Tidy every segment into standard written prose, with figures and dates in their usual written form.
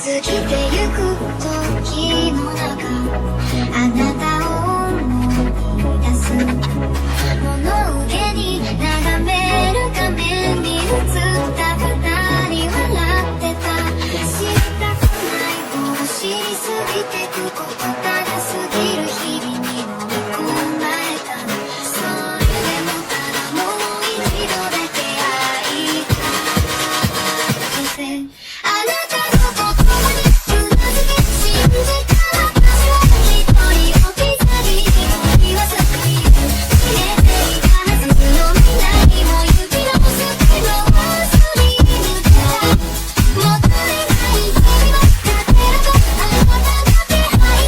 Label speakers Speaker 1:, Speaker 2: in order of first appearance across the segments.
Speaker 1: 過ぎてゆく時の中あなたを思い出す物憂げに眺める画面に映った二人笑ってた知りたくないを知りすぎてくことただ過ぎる日々に飲み込まれたそれでもただもう一度だけ会いたいあなたの言葉にうなずき信じた私は一人置き去り言わずに消えていたはずの未来も行き直すけど忘れぬからもったいない日々は勝てるとあなたの気配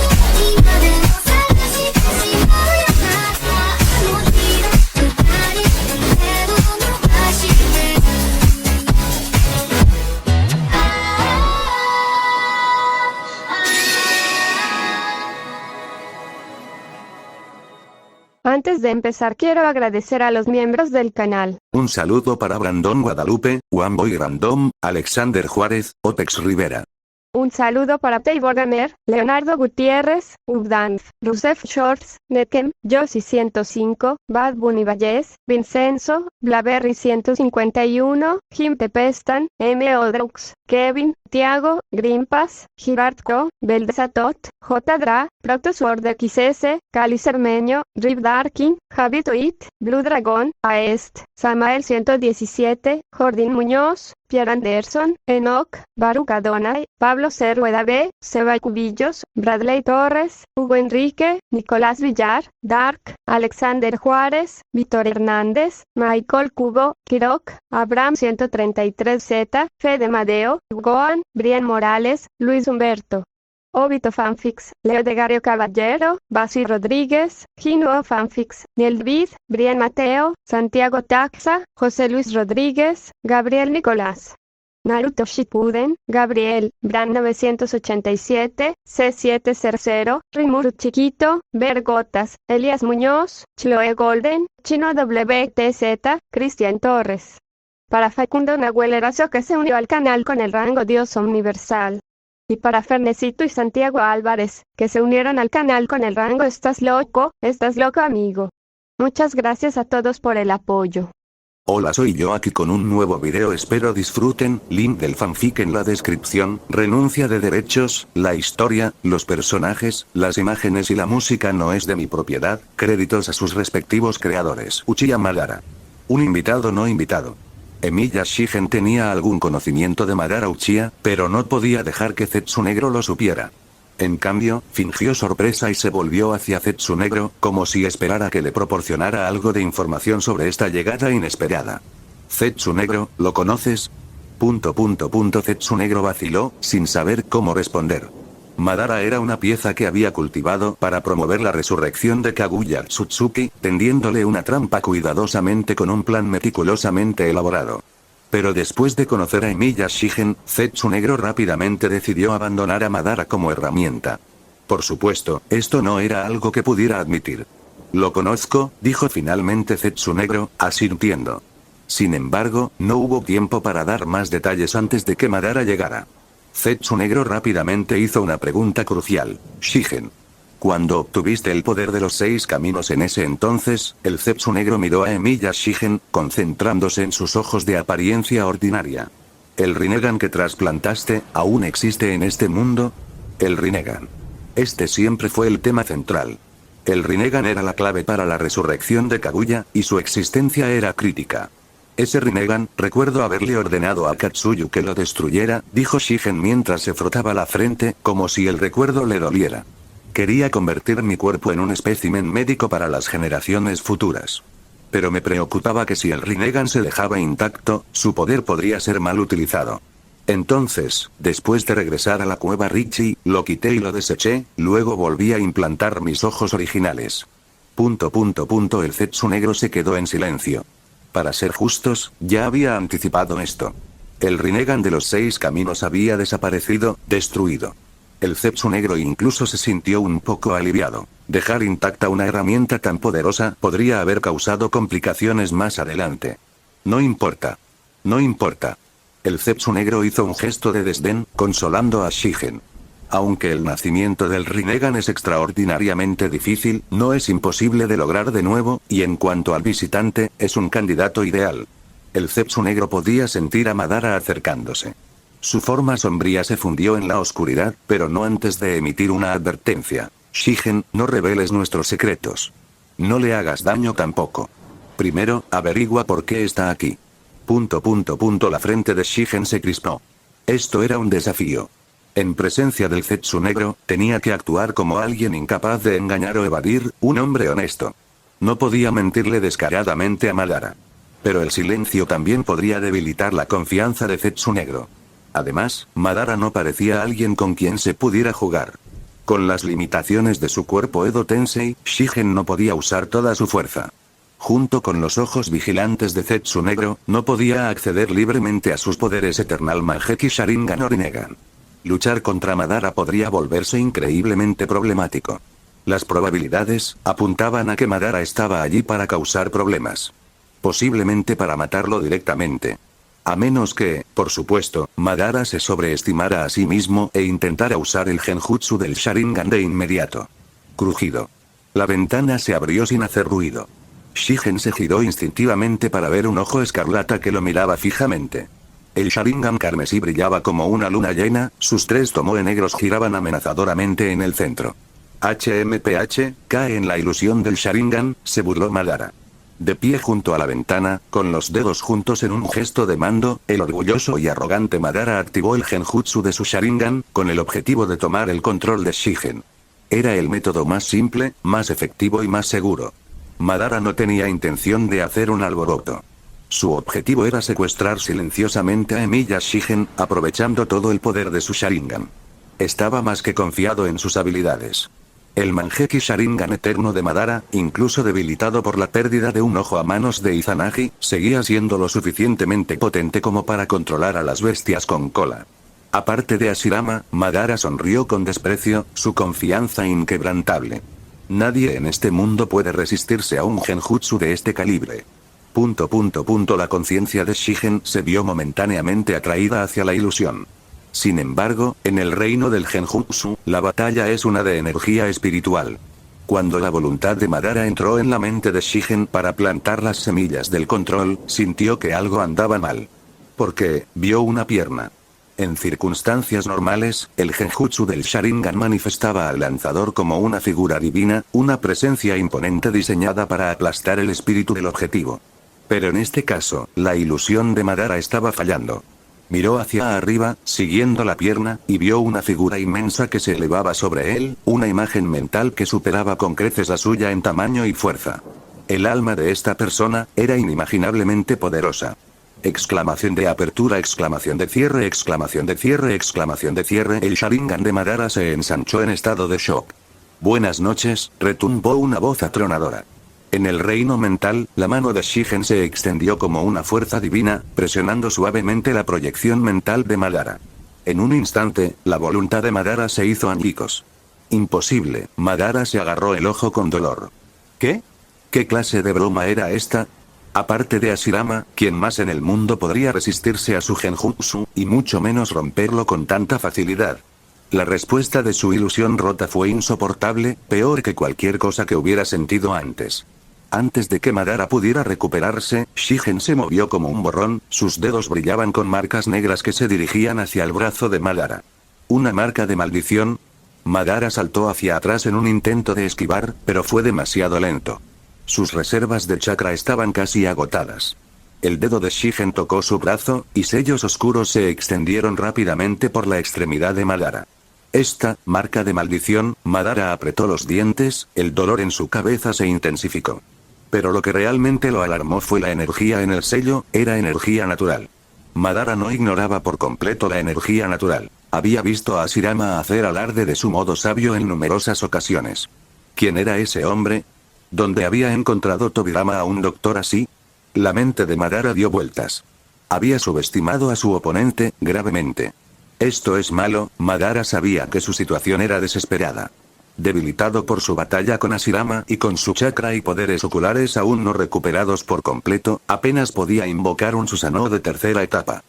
Speaker 1: 今でも探してしまうよまたあの日の二人手を伸ばして
Speaker 2: Antes de empezar quiero agradecer a los miembros del canal.
Speaker 3: Un saludo para Brandon Guadalupe, One Boy Random, Alexander Juárez, Otex Rivera.
Speaker 2: Un saludo para Table Gamer, Leonardo Gutiérrez, Ubdanf, Rusef Shorts, Nekem, Josie 105, Bad Bunny Valles, Vincenzo, Blaberry 151, Jim Tepestan, M. Odrux, Kevin, Tiago, Grimpass, Girardco, Beldesatot, J. Dra, Proctosword XS, Cali Cermeño, Rip Darkin, Javi Tweet, Blue Dragon, Aest, Samael 117, Jordín Muñoz, Pierre Anderson, Enoch, Baruch Adonai, Pablo C. Rueda B, Seba Cubillos, Bradley Torres, Hugo Enrique, Nicolás Villar, Dark, Alexander Juárez, Víctor Hernández, Michael Cubo, Kirok, Abraham 133Z, Fede Madeo, Goan, Brian Morales, Luis Humberto. Obito Fanfics, Leo de Gario Caballero, Basi Rodríguez, Ginuo Fanfics, Niel David, Brian Mateo, Santiago Taxa, José Luis Rodríguez, Gabriel Nicolás. Naruto Shippuden, Gabriel, Bran 987, C700, Rimuru Chiquito, Vergotas, Elías Muñoz, Chloe Golden, Chino WTZ, Cristian Torres. Para Facundo Nahuel Erazo que se unió al canal con el rango Dios Universal. Y para Fernecito y Santiago Álvarez, que se unieron al canal con el rango Estás loco amigo. Muchas gracias a todos por el apoyo.
Speaker 3: Hola, soy yo aquí con un nuevo video, espero disfruten. Link del fanfic en la descripción. Renuncia de derechos, la historia, los personajes, las imágenes y la música no es de mi propiedad. Créditos a sus respectivos creadores. Uchiha Madara. Un invitado no invitado. Emilia Shigen tenía algún conocimiento de Madara Uchiha, pero no podía dejar que Zetsunegro lo supiera. En cambio, fingió sorpresa y se volvió hacia Zetsunegro, como si esperara que le proporcionara algo de información sobre esta llegada inesperada. Zetsunegro, ¿lo conoces? Zetsunegro vaciló, sin saber cómo responder. Madara era una pieza que había cultivado para promover la resurrección de Kaguya Tsutsuki, tendiéndole una trampa cuidadosamente con un plan meticulosamente elaborado. Pero después de conocer a Emilia Shigen, Zetsunegro rápidamente decidió abandonar a Madara como herramienta. Por supuesto, esto no era algo que pudiera admitir. Lo conozco, dijo finalmente Zetsunegro, asintiendo. Sin embargo, no hubo tiempo para dar más detalles antes de que Madara llegara. Zetsunegro rápidamente hizo una pregunta crucial. Shigen. Cuando obtuviste el poder de los 6 caminos en ese entonces, el Zetsunegro miró a Emilia Shigen, concentrándose en sus ojos de apariencia ordinaria. ¿El Rinnegan que trasplantaste, aún existe en este mundo? El Rinnegan. Este siempre fue el tema central. El Rinnegan era la clave para la resurrección de Kaguya, y su existencia era crítica. Ese Rinnegan, recuerdo haberle ordenado a Katsuyu que lo destruyera, dijo Shigen mientras se frotaba la frente, como si el recuerdo le doliera. Quería convertir mi cuerpo en un espécimen médico para las generaciones futuras. Pero me preocupaba que si el Rinnegan se dejaba intacto, su poder podría ser mal utilizado. Entonces, después de regresar a la cueva Richie, lo quité y lo deseché, luego volví a implantar mis ojos originales. El Zetsunegro se quedó en silencio. Para ser justos, ya había anticipado esto. El Rinnegan de los 6 caminos había desaparecido, destruido. El Zetsunegro incluso se sintió un poco aliviado. Dejar intacta una herramienta tan poderosa podría haber causado complicaciones más adelante. No importa. No importa. El Zetsu negro hizo un gesto de desdén, consolando a Shigen. Aunque el nacimiento del Rinnegan es extraordinariamente difícil, no es imposible de lograr de nuevo, y en cuanto al visitante, es un candidato ideal. El Zetsu negro podía sentir a Madara acercándose. Su forma sombría se fundió en la oscuridad, pero no antes de emitir una advertencia. Shigen, no reveles nuestros secretos. No le hagas daño tampoco. Primero, averigua por qué está aquí. La frente de Shigen se crispó. Esto era un desafío. En presencia del Zetsu negro, tenía que actuar como alguien incapaz de engañar o evadir, un hombre honesto. No podía mentirle descaradamente a Madara. Pero el silencio también podría debilitar la confianza de Zetsu negro. Además, Madara no parecía alguien con quien se pudiera jugar. Con las limitaciones de su cuerpo Edo Tensei, Shigen no podía usar toda su fuerza. Junto con los ojos vigilantes de Zetsu negro, no podía acceder libremente a sus poderes Eternal Mangeki Sharingan o Rinnegan. Luchar contra Madara podría volverse increíblemente problemático. Las probabilidades apuntaban a que Madara estaba allí para causar problemas. Posiblemente para matarlo directamente. A menos que, por supuesto, Madara se sobreestimara a sí mismo e intentara usar el genjutsu del Sharingan de inmediato. Crujido. La ventana se abrió sin hacer ruido. Shigen se giró instintivamente para ver un ojo escarlata que lo miraba fijamente. El Sharingan carmesí brillaba como una luna llena, sus 3 tomoe negros giraban amenazadoramente en el centro. HMPH, cae en la ilusión del Sharingan, se burló Madara. De pie junto a la ventana, con los dedos juntos en un gesto de mando, el orgulloso y arrogante Madara activó el genjutsu de su Sharingan, con el objetivo de tomar el control de Shigen. Era el método más simple, más efectivo y más seguro. Madara no tenía intención de hacer un alboroto. Su objetivo era secuestrar silenciosamente a Emiya Shigen, aprovechando todo el poder de su Sharingan. Estaba más que confiado en sus habilidades. El Mangeki Sharingan eterno de Madara, incluso debilitado por la pérdida de un ojo a manos de Izanagi, seguía siendo lo suficientemente potente como para controlar a las bestias con cola. Aparte de Hashirama, Madara sonrió con desprecio, su confianza inquebrantable. Nadie en este mundo puede resistirse a un genjutsu de este calibre. La conciencia de Shigen se vio momentáneamente atraída hacia la ilusión. Sin embargo, en el reino del genjutsu, la batalla es una de energía espiritual. Cuando la voluntad de Madara entró en la mente de Shigen para plantar las semillas del control, sintió que algo andaba mal. Porque, vio una pierna. En circunstancias normales, el genjutsu del Sharingan manifestaba al lanzador como una figura divina, una presencia imponente diseñada para aplastar el espíritu del objetivo. Pero en este caso, la ilusión de Madara estaba fallando. Miró hacia arriba, siguiendo la pierna, y vio una figura inmensa que se elevaba sobre él, una imagen mental que superaba con creces la suya en tamaño y fuerza. El alma de esta persona era inimaginablemente poderosa. Exclamación de apertura, exclamación de cierre, exclamación de cierre, exclamación de cierre. El Sharingan de Madara se ensanchó en estado de shock. Buenas noches, retumbó una voz atronadora. En el reino mental, la mano de Shigen se extendió como una fuerza divina, presionando suavemente la proyección mental de Madara. En un instante, la voluntad de Madara se hizo añicos. Imposible, Madara se agarró el ojo con dolor. ¿Qué? ¿Qué clase de broma era esta? Aparte de Hashirama, ¿quién más en el mundo podría resistirse a su genjutsu, y mucho menos romperlo con tanta facilidad? La respuesta de su ilusión rota fue insoportable, peor que cualquier cosa que hubiera sentido antes. Antes de que Madara pudiera recuperarse, Shigen se movió como un borrón, sus dedos brillaban con marcas negras que se dirigían hacia el brazo de Madara. ¿Una marca de maldición? Madara saltó hacia atrás en un intento de esquivar, pero fue demasiado lento. Sus reservas de chakra estaban casi agotadas. El dedo de Shigen tocó su brazo, y sellos oscuros se extendieron rápidamente por la extremidad de Madara. Esta marca de maldición, Madara apretó los dientes, el dolor en su cabeza se intensificó. Pero lo que realmente lo alarmó fue la energía en el sello, era energía natural. Madara no ignoraba por completo la energía natural. Había visto a Hashirama hacer alarde de su modo sabio en numerosas ocasiones. ¿Quién era ese hombre? ¿Dónde había encontrado Tobirama a un doctor así? La mente de Madara dio vueltas. Había subestimado a su oponente, gravemente. Esto es malo, Madara sabía que su situación era desesperada. Debilitado por su batalla con Hashirama y con su chakra y poderes oculares aún no recuperados por completo, apenas podía invocar un Susanoo de tercera etapa.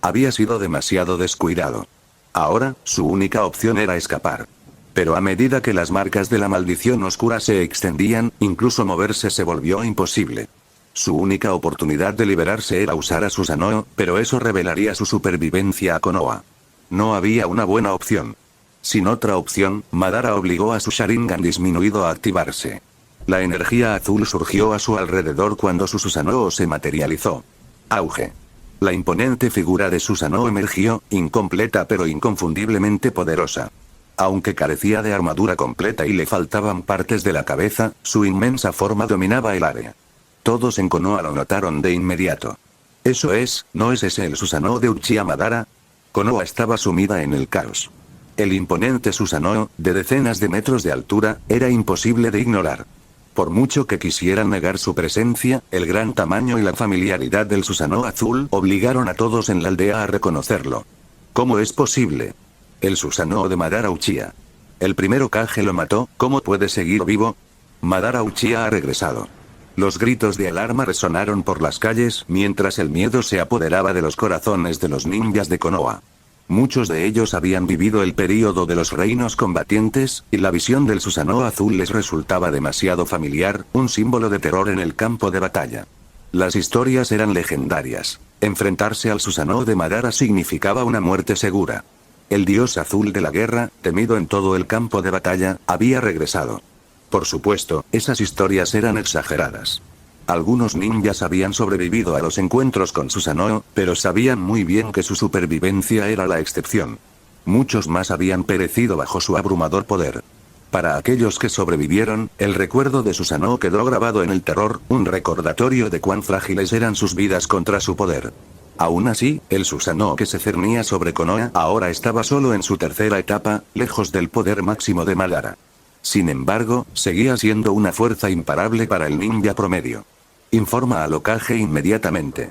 Speaker 3: Había sido demasiado descuidado. Ahora, su única opción era escapar. Pero a medida que las marcas de la maldición oscura se extendían, incluso moverse se volvió imposible. Su única oportunidad de liberarse era usar a Susanoo, pero eso revelaría su supervivencia a Konoha. No había una buena opción. Sin otra opción, Madara obligó a su Sharingan disminuido a activarse. La energía azul surgió a su alrededor cuando su Susanoo se materializó. Auge. La imponente figura de Susanoo emergió, incompleta pero inconfundiblemente poderosa. Aunque carecía de armadura completa y le faltaban partes de la cabeza, su inmensa forma dominaba el área. Todos en Konoha lo notaron de inmediato. Eso es, ¿no es ese el Susanoo de Uchiha Madara? Konoha estaba sumida en el caos. El imponente Susanoo, de decenas de metros de altura, era imposible de ignorar. Por mucho que quisieran negar su presencia, el gran tamaño y la familiaridad del Susanoo azul obligaron a todos en la aldea a reconocerlo. ¿Cómo es posible? El Susanoo de Madara Uchiha. El primer Hokage lo mató, ¿cómo puede seguir vivo? Madara Uchiha ha regresado. Los gritos de alarma resonaron por las calles mientras el miedo se apoderaba de los corazones de los ninjas de Konoha. Muchos de ellos habían vivido el período de los reinos combatientes, y la visión del Susanoo azul les resultaba demasiado familiar, un símbolo de terror en el campo de batalla. Las historias eran legendarias. Enfrentarse al Susanoo de Madara significaba una muerte segura. El dios azul de la guerra, temido en todo el campo de batalla, había regresado. Por supuesto, esas historias eran exageradas. Algunos ninjas habían sobrevivido a los encuentros con Susanoo, pero sabían muy bien que su supervivencia era la excepción. Muchos más habían perecido bajo su abrumador poder. Para aquellos que sobrevivieron, el recuerdo de Susanoo quedó grabado en el terror, un recordatorio de cuán frágiles eran sus vidas contra su poder. Aún así, el Susanoo que se cernía sobre Konoha ahora estaba solo en su tercera etapa, lejos del poder máximo de Madara. Sin embargo, seguía siendo una fuerza imparable para el ninja promedio. Informa al Hokage inmediatamente.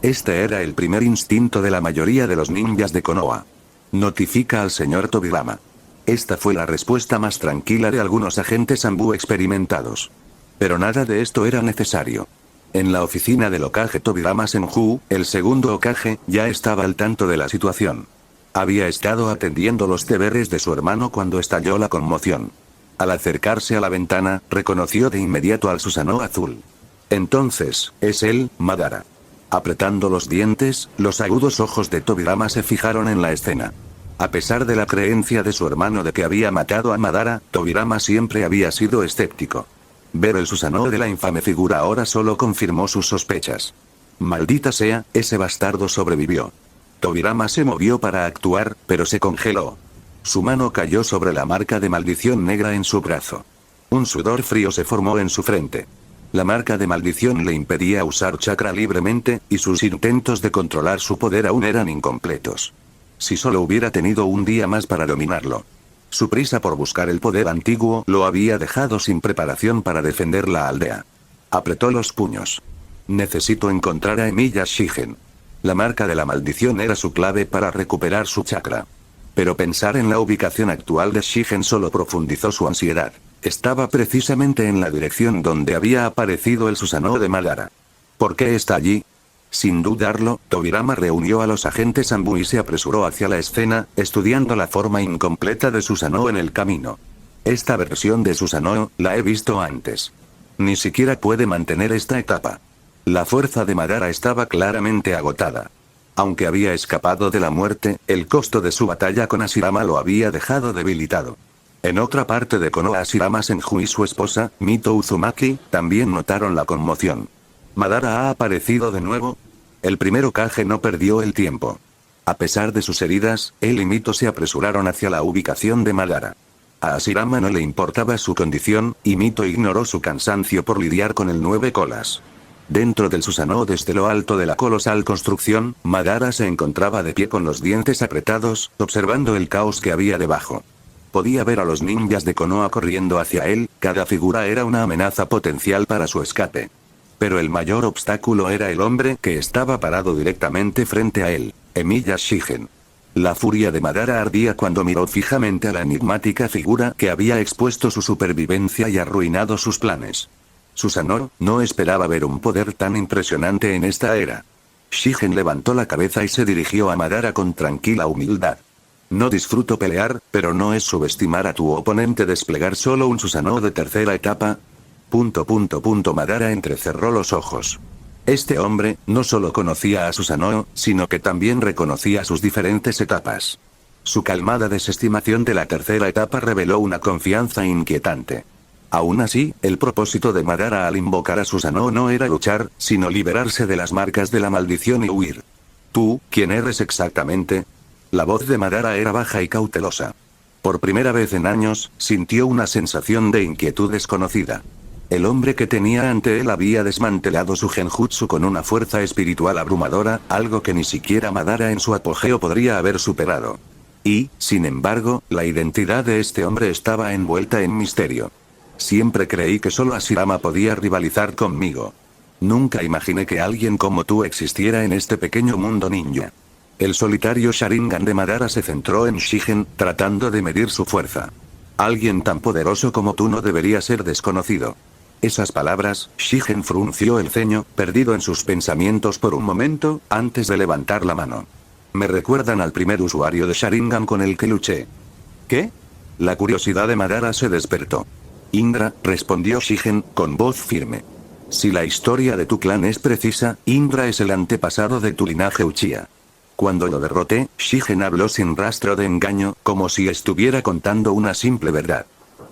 Speaker 3: Este era el primer instinto de la mayoría de los ninjas de Konoha. Notifica al señor Tobirama. Esta fue la respuesta más tranquila de algunos agentes Anbu experimentados. Pero nada de esto era necesario. En la oficina del Hokage Tobirama Senju, el segundo Hokage ya estaba al tanto de la situación. Había estado atendiendo los deberes de su hermano cuando estalló la conmoción. Al acercarse a la ventana, reconoció de inmediato al Susanoo azul. Entonces, es él, Madara. Apretando los dientes, los agudos ojos de Tobirama se fijaron en la escena. A pesar de la creencia de su hermano de que había matado a Madara, Tobirama siempre había sido escéptico. Ver el Susanoo de la infame figura ahora solo confirmó sus sospechas. Maldita sea, ese bastardo sobrevivió. Tobirama se movió para actuar, pero se congeló. Su mano cayó sobre la marca de maldición negra en su brazo. Un sudor frío se formó en su frente. La marca de maldición le impedía usar chakra libremente, y sus intentos de controlar su poder aún eran incompletos. Si solo hubiera tenido un día más para dominarlo. Su prisa por buscar el poder antiguo lo había dejado sin preparación para defender la aldea. Apretó los puños. Necesito encontrar a Emiya Shigen. La marca de la maldición era su clave para recuperar su chakra. Pero pensar en la ubicación actual de Shigen solo profundizó su ansiedad. Estaba precisamente en la dirección donde había aparecido el Susanoo de Madara. ¿Por qué está allí? Sin dudarlo, Tobirama reunió a los agentes Anbu y se apresuró hacia la escena, estudiando la forma incompleta de Susanoo en el camino. Esta versión de Susanoo, la he visto antes. Ni siquiera puede mantener esta etapa. La fuerza de Madara estaba claramente agotada. Aunque había escapado de la muerte, el costo de su batalla con Hashirama lo había dejado debilitado. En otra parte de Konoha, Hashirama Senju y su esposa, Mito Uzumaki, también notaron la conmoción. ¿Madara ha aparecido de nuevo? El primer Hokage no perdió el tiempo. A pesar de sus heridas, él y Mito se apresuraron hacia la ubicación de Madara. A Hashirama no le importaba su condición, y Mito ignoró su cansancio por lidiar con el 9 colas. Dentro del Susanoo desde lo alto de la colosal construcción, Madara se encontraba de pie con los dientes apretados, observando el caos que había debajo. Podía ver a los ninjas de Konoha corriendo hacia él, cada figura era una amenaza potencial para su escape. Pero el mayor obstáculo era el hombre que estaba parado directamente frente a él, Emiya Shigen. La furia de Madara ardía cuando miró fijamente a la enigmática figura que había expuesto su supervivencia y arruinado sus planes. Susanoo no esperaba ver un poder tan impresionante en esta era. Shigen levantó la cabeza y se dirigió a Madara con tranquila humildad. No disfruto pelear, pero no es subestimar a tu oponente desplegar solo un Susanoo de tercera etapa. Madara entrecerró los ojos. Este hombre, no solo conocía a Susanoo, sino que también reconocía sus diferentes etapas. Su calmada desestimación de la tercera etapa reveló una confianza inquietante. Aún así, el propósito de Madara al invocar a Susanoo no era luchar, sino liberarse de las marcas de la maldición y huir. ¿Tú, quién eres exactamente? La voz de Madara era baja y cautelosa. Por primera vez en años, sintió una sensación de inquietud desconocida. El hombre que tenía ante él había desmantelado su genjutsu con una fuerza espiritual abrumadora, algo que ni siquiera Madara en su apogeo podría haber superado. Y, sin embargo, la identidad de este hombre estaba envuelta en misterio. Siempre creí que solo Hashirama podía rivalizar conmigo. Nunca imaginé que alguien como tú existiera en este pequeño mundo ninja. El solitario Sharingan de Madara se centró en Shigen, tratando de medir su fuerza. Alguien tan poderoso como tú no debería ser desconocido. Esas palabras, Shigen frunció el ceño, perdido en sus pensamientos por un momento, antes de levantar la mano. Me recuerdan al primer usuario de Sharingan con el que luché. ¿Qué? La curiosidad de Madara se despertó. Indra, respondió Shigen, con voz firme. Si la historia de tu clan es precisa, Indra es el antepasado de tu linaje Uchiha. Cuando lo derroté, Shigen habló sin rastro de engaño, como si estuviera contando una simple verdad.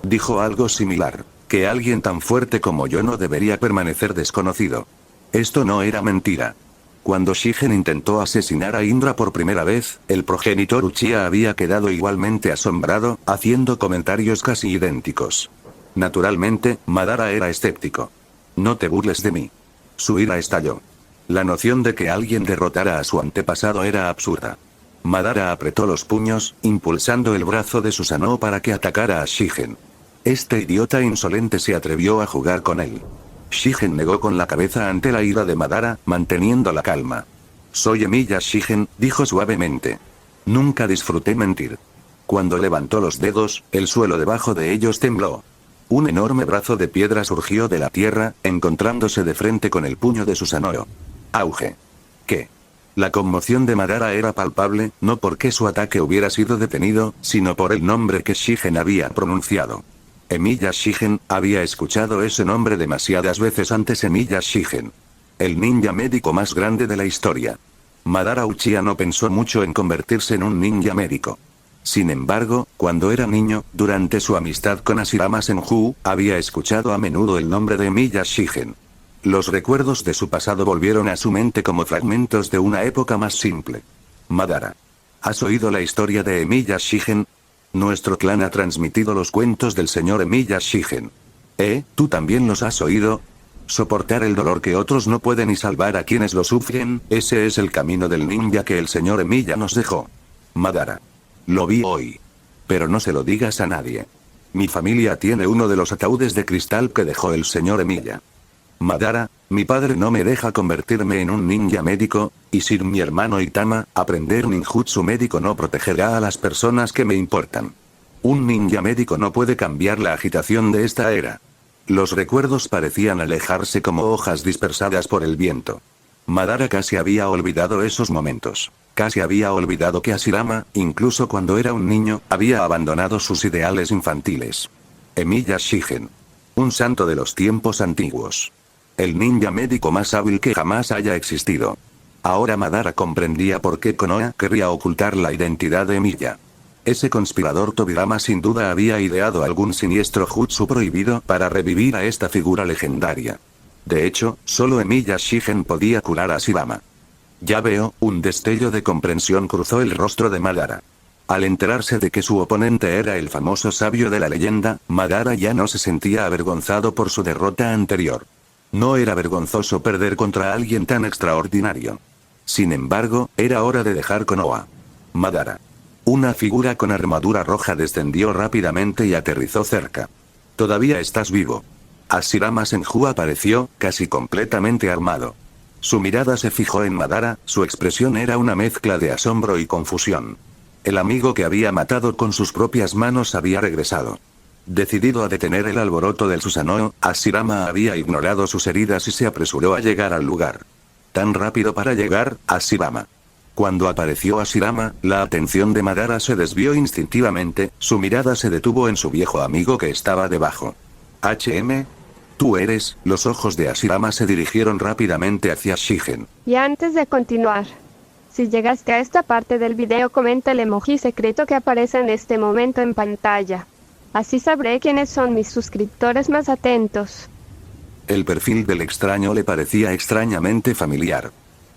Speaker 3: Dijo algo similar, que alguien tan fuerte como yo no debería permanecer desconocido. Esto no era mentira. Cuando Shigen intentó asesinar a Indra por primera vez, el progenitor Uchiha había quedado igualmente asombrado, haciendo comentarios casi idénticos. Naturalmente, Madara era escéptico. No te burles de mí. Su ira estalló. La noción de que alguien derrotara a su antepasado era absurda. Madara apretó los puños, impulsando el brazo de Susanoo para que atacara a Shigen. Este idiota insolente se atrevió a jugar con él. Shigen negó con la cabeza ante la ira de Madara, manteniendo la calma. Soy Emiya Shigen, dijo suavemente. Nunca disfruté mentir. Cuando levantó los dedos, el suelo debajo de ellos tembló. Un enorme brazo de piedra surgió de la tierra, encontrándose de frente con el puño de Susanoo. Auge. ¿Qué? La conmoción de Madara era palpable, no porque su ataque hubiera sido detenido, sino por el nombre que Shigen había pronunciado. Emiya Shigen, había escuchado ese nombre demasiadas veces antes. Emiya Shigen. El ninja médico más grande de la historia. Madara Uchiha no pensó mucho en convertirse en un ninja médico. Sin embargo, cuando era niño, durante su amistad con Hashirama Senju, había escuchado a menudo el nombre de Emiya Shigen. Los recuerdos de su pasado volvieron a su mente como fragmentos de una época más simple. Madara. ¿Has oído la historia de Emiya Shigen? Nuestro clan ha transmitido los cuentos del señor Emiya Shigen. ¿Tú también los has oído? Soportar el dolor que otros no pueden y salvar a quienes lo sufren, ese es el camino del ninja que el señor Emiya nos dejó. Madara. Lo vi hoy. Pero no se lo digas a nadie. Mi familia tiene uno de los ataúdes de cristal que dejó el señor Emiya. Madara, mi padre no me deja convertirme en un ninja médico, y sin mi hermano Itama, aprender ninjutsu médico no protegerá a las personas que me importan. Un ninja médico no puede cambiar la agitación de esta era. Los recuerdos parecían alejarse como hojas dispersadas por el viento. Madara casi había olvidado esos momentos. Casi había olvidado que Hashirama, incluso cuando era un niño, había abandonado sus ideales infantiles. Emiya Shigen. Un santo de los tiempos antiguos. El ninja médico más hábil que jamás haya existido. Ahora Madara comprendía por qué Konoha querría ocultar la identidad de Emiya. Ese conspirador Tobirama sin duda había ideado algún siniestro jutsu prohibido para revivir a esta figura legendaria. De hecho, solo Emiya Shigen podía curar a Hashirama. Ya veo, un destello de comprensión cruzó el rostro de Madara. Al enterarse de que su oponente era el famoso sabio de la leyenda, Madara ya no se sentía avergonzado por su derrota anterior. No era vergonzoso perder contra alguien tan extraordinario. Sin embargo, era hora de dejar Konoha. Madara. Una figura con armadura roja descendió rápidamente y aterrizó cerca. Todavía estás vivo. Hashirama Senju apareció, casi completamente armado. Su mirada se fijó en Madara, su expresión era una mezcla de asombro y confusión. El amigo que había matado con sus propias manos había regresado. Decidido a detener el alboroto del Susanoo, Hashirama había ignorado sus heridas y se apresuró a llegar al lugar. tan rápido para llegar a Ashirama. Cuando apareció Ashirama, la atención de Madara se desvió instintivamente, su mirada se detuvo en su viejo amigo que estaba debajo. ¿Tú eres? Los ojos de Ashirama se dirigieron rápidamente hacia Shigen.
Speaker 2: Y antes de continuar, si llegaste a esta parte del video, comenta el emoji secreto que aparece en este momento en pantalla. Así sabré quiénes son mis suscriptores más atentos.
Speaker 3: El perfil del extraño le parecía extrañamente familiar.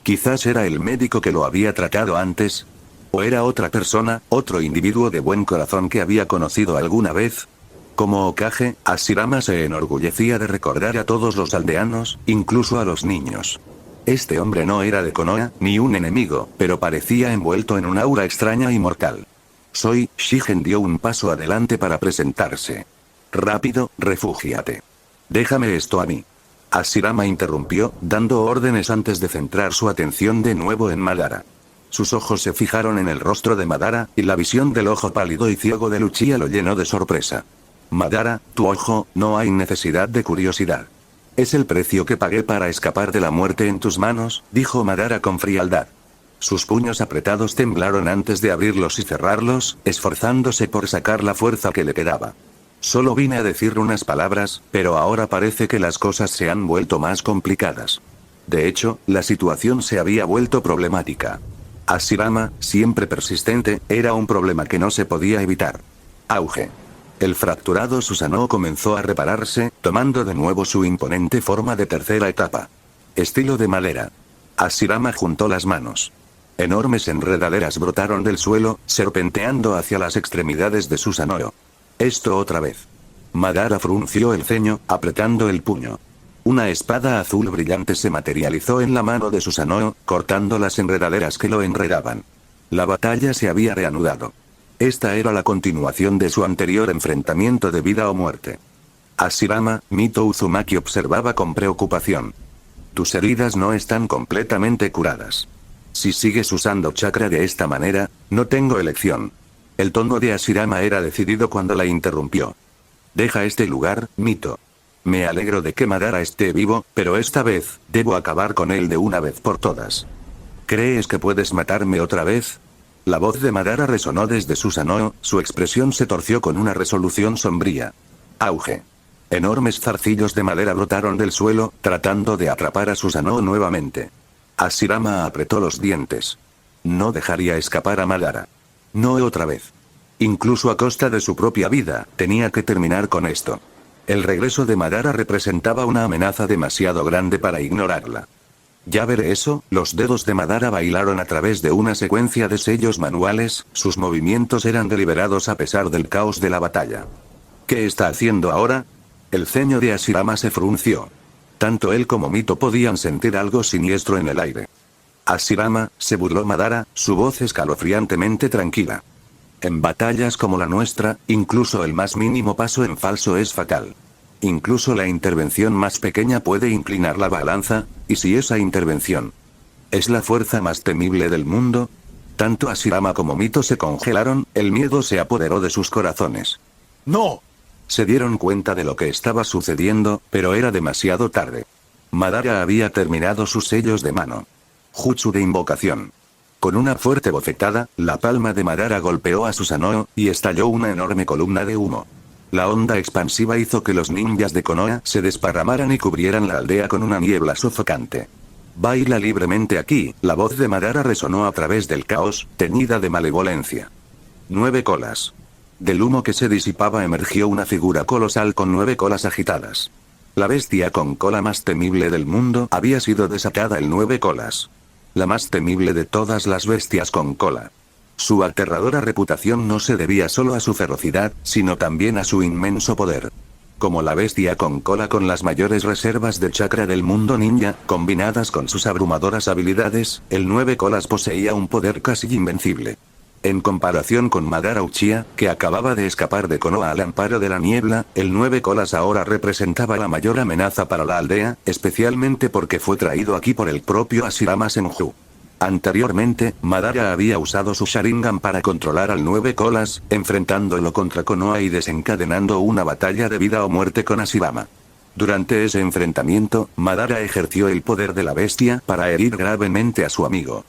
Speaker 3: Quizás era el médico que lo había tratado antes. O era otra persona, otro individuo de buen corazón que había conocido alguna vez. Como Hokage, Ashirama se enorgullecía de recordar a todos los aldeanos, incluso a los niños. Este hombre no era de Konoha, ni un enemigo, pero parecía envuelto en un aura extraña y mortal. Shigen dio un paso adelante para presentarse. Rápido, refúgiate. Déjame esto a mí. Ashirama interrumpió, dando órdenes antes de centrar su atención de nuevo en Madara. Sus ojos se fijaron en el rostro de Madara, y la visión del ojo pálido y ciego de Uchiha lo llenó de sorpresa. Madara, tu ojo, no hay necesidad de curiosidad. Es el precio que pagué para escapar de la muerte en tus manos, dijo Madara con frialdad. Sus puños apretados temblaron antes de abrirlos y cerrarlos, esforzándose por sacar la fuerza que le quedaba. Solo vine a decir unas palabras, pero ahora parece que las cosas se han vuelto más complicadas. De hecho, la situación se había vuelto problemática. Ashirama, siempre persistente, era un problema que no se podía evitar. Auge. El fracturado Susanoo comenzó a repararse, tomando de nuevo su imponente forma de tercera etapa. Estilo de madera. Ashirama juntó las manos. Enormes enredaderas brotaron del suelo, serpenteando hacia las extremidades de Susanoo. Esto otra vez. Madara frunció el ceño, apretando el puño. Una espada azul brillante se materializó en la mano de Susanoo, cortando las enredaderas que lo enredaban. La batalla se había reanudado. Esta era la continuación de su anterior enfrentamiento de vida o muerte. Ashirama, Mito Uzumaki observaba con preocupación. Tus heridas no están completamente curadas. Si sigues usando chakra de esta manera, no tengo elección. El tono de Ashirama era decidido cuando la interrumpió. Deja este lugar, Mito. Me alegro de que Madara esté vivo, pero esta vez, debo acabar con él de una vez por todas. ¿Crees que puedes matarme otra vez? La voz de Madara resonó desde Susanoo, su expresión se torció con una resolución sombría. Auge. Enormes zarcillos de madera brotaron del suelo, tratando de atrapar a Susanoo nuevamente. Ashirama apretó los dientes. No dejaría escapar a Madara. No otra vez. Incluso a costa de su propia vida, tenía que terminar con esto. El regreso de Madara representaba una amenaza demasiado grande para ignorarla. Ya veré eso. Los dedos de Madara bailaron a través de una secuencia de sellos manuales, sus movimientos eran deliberados a pesar del caos de la batalla. ¿Qué está haciendo ahora? El ceño de Ashirama se frunció. Tanto él como Mito podían sentir algo siniestro en el aire. Ashirama, se burló Madara, su voz escalofriantemente tranquila. En batallas como la nuestra, incluso el más mínimo paso en falso es fatal. Incluso la intervención más pequeña puede inclinar la balanza, y si esa intervención es la fuerza más temible del mundo. Tanto Ashirama como Mito se congelaron, el miedo se apoderó de sus corazones. ¡No! Se dieron cuenta de lo que estaba sucediendo, pero era demasiado tarde. Madara había terminado sus sellos de mano. Jutsu de invocación. Con una fuerte bofetada, la palma de Madara golpeó a Susanoo, y estalló una enorme columna de humo. La onda expansiva hizo que los ninjas de Konoha se desparramaran y cubrieran la aldea con una niebla sofocante. Baila libremente aquí, la voz de Madara resonó a través del caos, teñida de malevolencia. 9 colas. Del humo que se disipaba emergió una figura colosal con 9 colas agitadas. La bestia con cola más temible del mundo había sido desatada el 9 colas. La más temible de todas las bestias con cola. Su aterradora reputación no se debía solo a su ferocidad, sino también a su inmenso poder. Como la bestia con cola con las mayores reservas de chakra del mundo ninja, combinadas con sus abrumadoras habilidades, el 9 colas poseía un poder casi invencible. En comparación con Madara Uchiha, que acababa de escapar de Konoha al amparo de la niebla, el 9 colas ahora representaba la mayor amenaza para la aldea, especialmente porque fue traído aquí por el propio Ashirama Senju. Anteriormente, Madara había usado su Sharingan para controlar al 9 colas, enfrentándolo contra Konoha y desencadenando una batalla de vida o muerte con Ashirama. Durante ese enfrentamiento, Madara ejerció el poder de la bestia para herir gravemente a su amigo.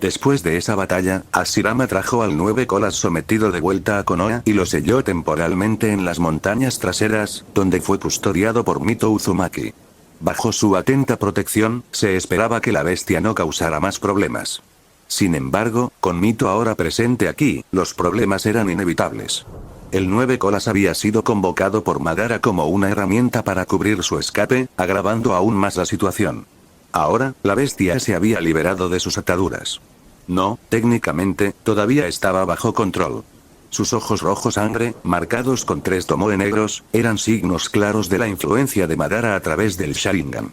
Speaker 3: Después de esa batalla, Hashirama trajo al 9 colas sometido de vuelta a Konoha y lo selló temporalmente en las montañas traseras, donde fue custodiado por Mito Uzumaki. Bajo su atenta protección, se esperaba que la bestia no causara más problemas. Sin embargo, con Mito ahora presente aquí, los problemas eran inevitables. El 9 colas había sido convocado por Madara como una herramienta para cubrir su escape, agravando aún más la situación. Ahora, la bestia se había liberado de sus ataduras. No, técnicamente, todavía estaba bajo control. Sus ojos rojos sangre, marcados con 3 tomoe negros, eran signos claros de la influencia de Madara a través del Sharingan.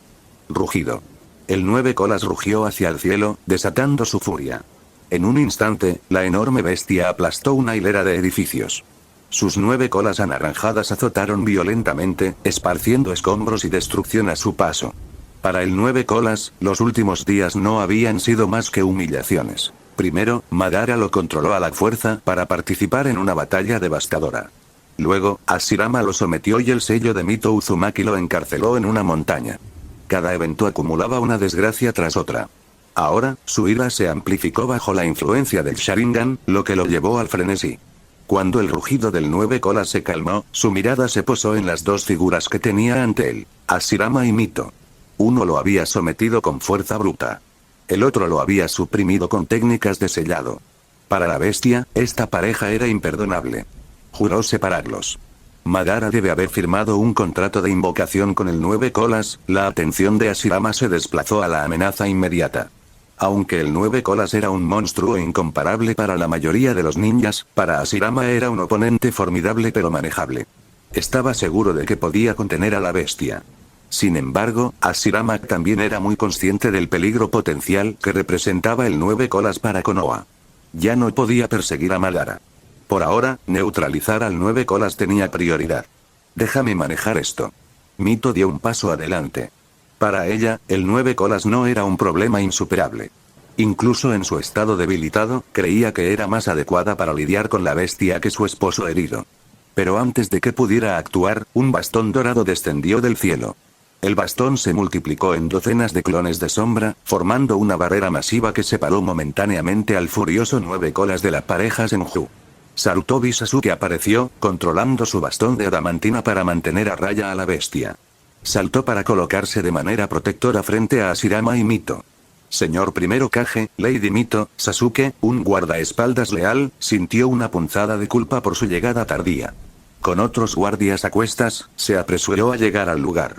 Speaker 3: Rugido. El 9 colas rugió hacia el cielo, desatando su furia. En un instante, la enorme bestia aplastó una hilera de edificios. Sus 9 colas anaranjadas azotaron violentamente, esparciendo escombros y destrucción a su paso. Para el 9 colas, los últimos días no habían sido más que humillaciones. Primero, Madara lo controló a la fuerza para participar en una batalla devastadora. Luego, Hashirama lo sometió y el sello de Mito Uzumaki lo encarceló en una montaña. Cada evento acumulaba una desgracia tras otra. Ahora, su ira se amplificó bajo la influencia del Sharingan, lo que lo llevó al frenesí. Cuando el rugido del 9 colas se calmó, su mirada se posó en las dos figuras que tenía ante él, Hashirama y Mito. Uno lo había sometido con fuerza bruta. El otro lo había suprimido con técnicas de sellado. Para la bestia, esta pareja era imperdonable. Juró separarlos. Madara debe haber firmado un contrato de invocación con el 9 colas, la atención de Hashirama se desplazó a la amenaza inmediata. Aunque el 9 colas era un monstruo incomparable para la mayoría de los ninjas, para Hashirama era un oponente formidable pero manejable. Estaba seguro de que podía contener a la bestia. Sin embargo, Hashirama también era muy consciente del peligro potencial que representaba el 9 colas para Konoha. Ya no podía perseguir a Madara. Por ahora, neutralizar al 9 colas tenía prioridad. Déjame manejar esto. Mito dio un paso adelante. Para ella, el 9 colas no era un problema insuperable. Incluso en su estado debilitado, creía que era más adecuada para lidiar con la bestia que su esposo herido. Pero antes de que pudiera actuar, un bastón dorado descendió del cielo. El bastón se multiplicó en docenas de clones de sombra, formando una barrera masiva que separó momentáneamente al furioso 9 colas de la pareja Senju. Sarutobi Sasuke apareció, controlando su bastón de adamantina para mantener a raya a la bestia. Saltó para colocarse de manera protectora frente a Hashirama y Mito. Señor primero Kage, Lady Mito, Sasuke, un guardaespaldas leal, sintió una punzada de culpa por su llegada tardía. Con otros guardias a cuestas, se apresuró a llegar al lugar.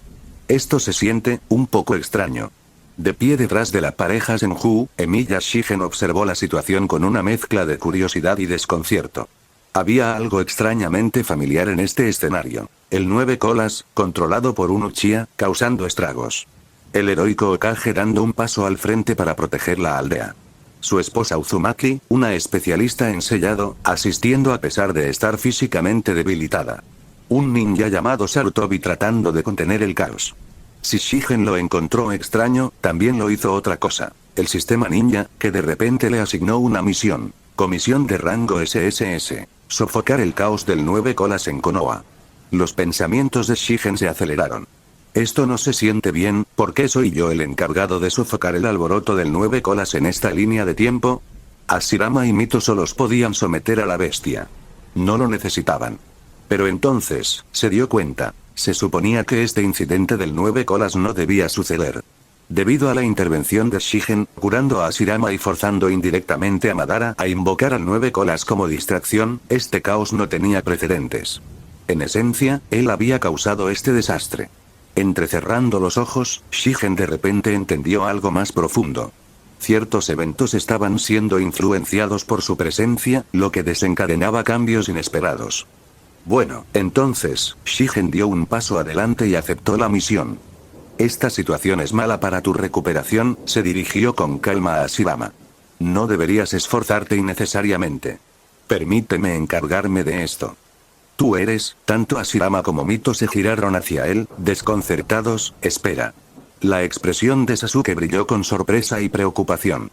Speaker 3: Esto se siente, un poco extraño. De pie detrás de la pareja Senju, Emiya Shigen observó la situación con una mezcla de curiosidad y desconcierto. Había algo extrañamente familiar en este escenario. El 9 colas, controlado por un Uchiha, causando estragos. El heroico Hokage dando un paso al frente para proteger la aldea. Su esposa Uzumaki, una especialista en sellado, asistiendo a pesar de estar físicamente debilitada. Un ninja llamado Sarutobi tratando de contener el caos. Si Shigen lo encontró extraño, también lo hizo otra cosa. El sistema ninja, que de repente le asignó una misión. Comisión de rango SSS. Sofocar el caos del 9 colas en Konoha. Los pensamientos de Shigen se aceleraron. Esto no se siente bien, ¿por qué soy yo el encargado de sofocar el alboroto del 9 colas en esta línea de tiempo? Hashirama y Mito solos podían someter a la bestia. No lo necesitaban. Pero entonces, se dio cuenta. Se suponía que este incidente del 9 colas no debía suceder. Debido a la intervención de Shigen, curando a Hashirama y forzando indirectamente a Madara a invocar al 9 colas como distracción, este caos no tenía precedentes. En esencia, él había causado este desastre. Entrecerrando los ojos, Shigen de repente entendió algo más profundo. Ciertos eventos estaban siendo influenciados por su presencia, lo que desencadenaba cambios inesperados. Bueno, entonces, Shigen dio un paso adelante y aceptó la misión. Esta situación es mala para tu recuperación, se dirigió con calma a Hashirama. No deberías esforzarte innecesariamente. Permíteme encargarme de esto. Tú eres, tanto Hashirama como Mito se giraron hacia él, desconcertados. Espera. La expresión de Sasuke brilló con sorpresa y preocupación.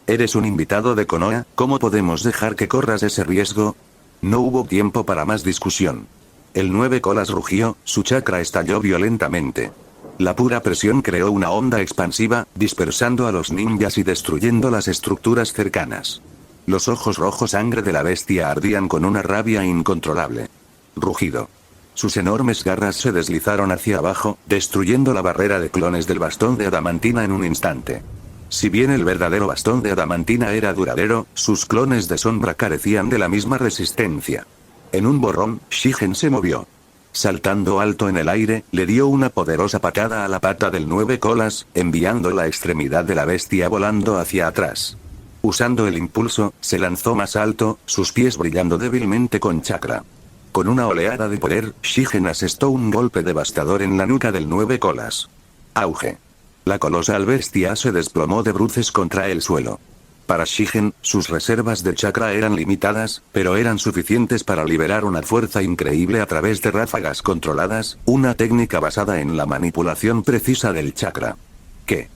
Speaker 3: Eres un invitado de Konoha, ¿cómo podemos dejar que corras ese riesgo? No hubo tiempo para más discusión. El 9 colas rugió, su chakra estalló violentamente. La pura presión creó una onda expansiva, dispersando a los ninjas y destruyendo las estructuras cercanas. Los ojos rojos sangre de la bestia ardían con una rabia incontrolable. Rugido. Sus enormes garras se deslizaron hacia abajo, destruyendo la barrera de clones del bastón de adamantina en un instante. Si bien el verdadero bastón de adamantina era duradero, sus clones de sombra carecían de la misma resistencia. En un borrón, Shigen se movió. Saltando alto en el aire, le dio una poderosa patada a la pata del 9 colas, enviando la extremidad de la bestia volando hacia atrás. Usando el impulso, se lanzó más alto, sus pies brillando débilmente con chakra. Con una oleada de poder, Shigen asestó un golpe devastador en la nuca del 9 colas. Auge. La colosal bestia se desplomó de bruces contra el suelo. Para Shigen, sus reservas de chakra eran limitadas, pero eran suficientes para liberar una fuerza increíble a través de ráfagas controladas, una técnica basada en la manipulación precisa del chakra. ¿Qué?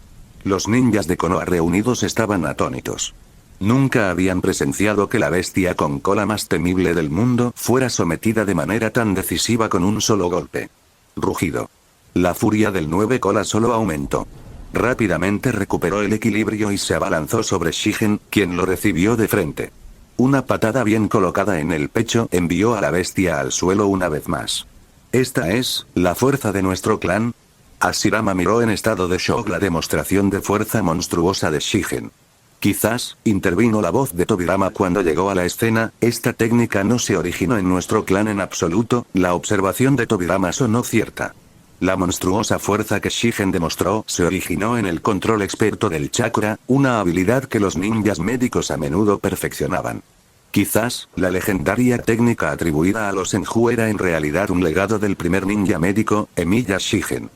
Speaker 3: Los ninjas de Konoha reunidos estaban atónitos. Nunca habían presenciado que la bestia con cola más temible del mundo fuera sometida de manera tan decisiva con un solo golpe. Rugido. La furia del 9 colas solo aumentó. Rápidamente recuperó el equilibrio y se abalanzó sobre Shigen, quien lo recibió de frente. Una patada bien colocada en el pecho envió a la bestia al suelo una vez más. ¿Esta es la fuerza de nuestro clan? Hashirama miró en estado de shock la demostración de fuerza monstruosa de Shigen. Quizás, intervino la voz de Tobirama cuando llegó a la escena, esta técnica no se originó en nuestro clan en absoluto, la observación de Tobirama sonó cierta. La monstruosa fuerza que Shigen demostró se originó en el control experto del chakra, una habilidad que los ninjas médicos a menudo perfeccionaban. Quizás, la legendaria técnica atribuida a los Senju era en realidad un legado del primer ninja médico, Emiya Shigen.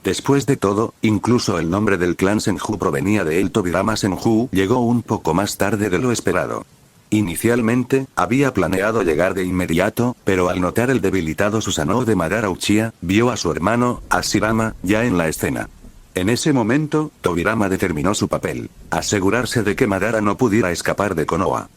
Speaker 3: Después de todo, incluso el nombre del clan Senju provenía de él. Tobirama Senju llegó un poco más tarde de lo esperado. Inicialmente, había planeado llegar de inmediato, pero al notar el debilitado Susanoo de Madara Uchiha, vio a su hermano, Hashirama, ya en la escena. En ese momento, Tobirama determinó su papel: asegurarse de que Madara no pudiera escapar de Konoha.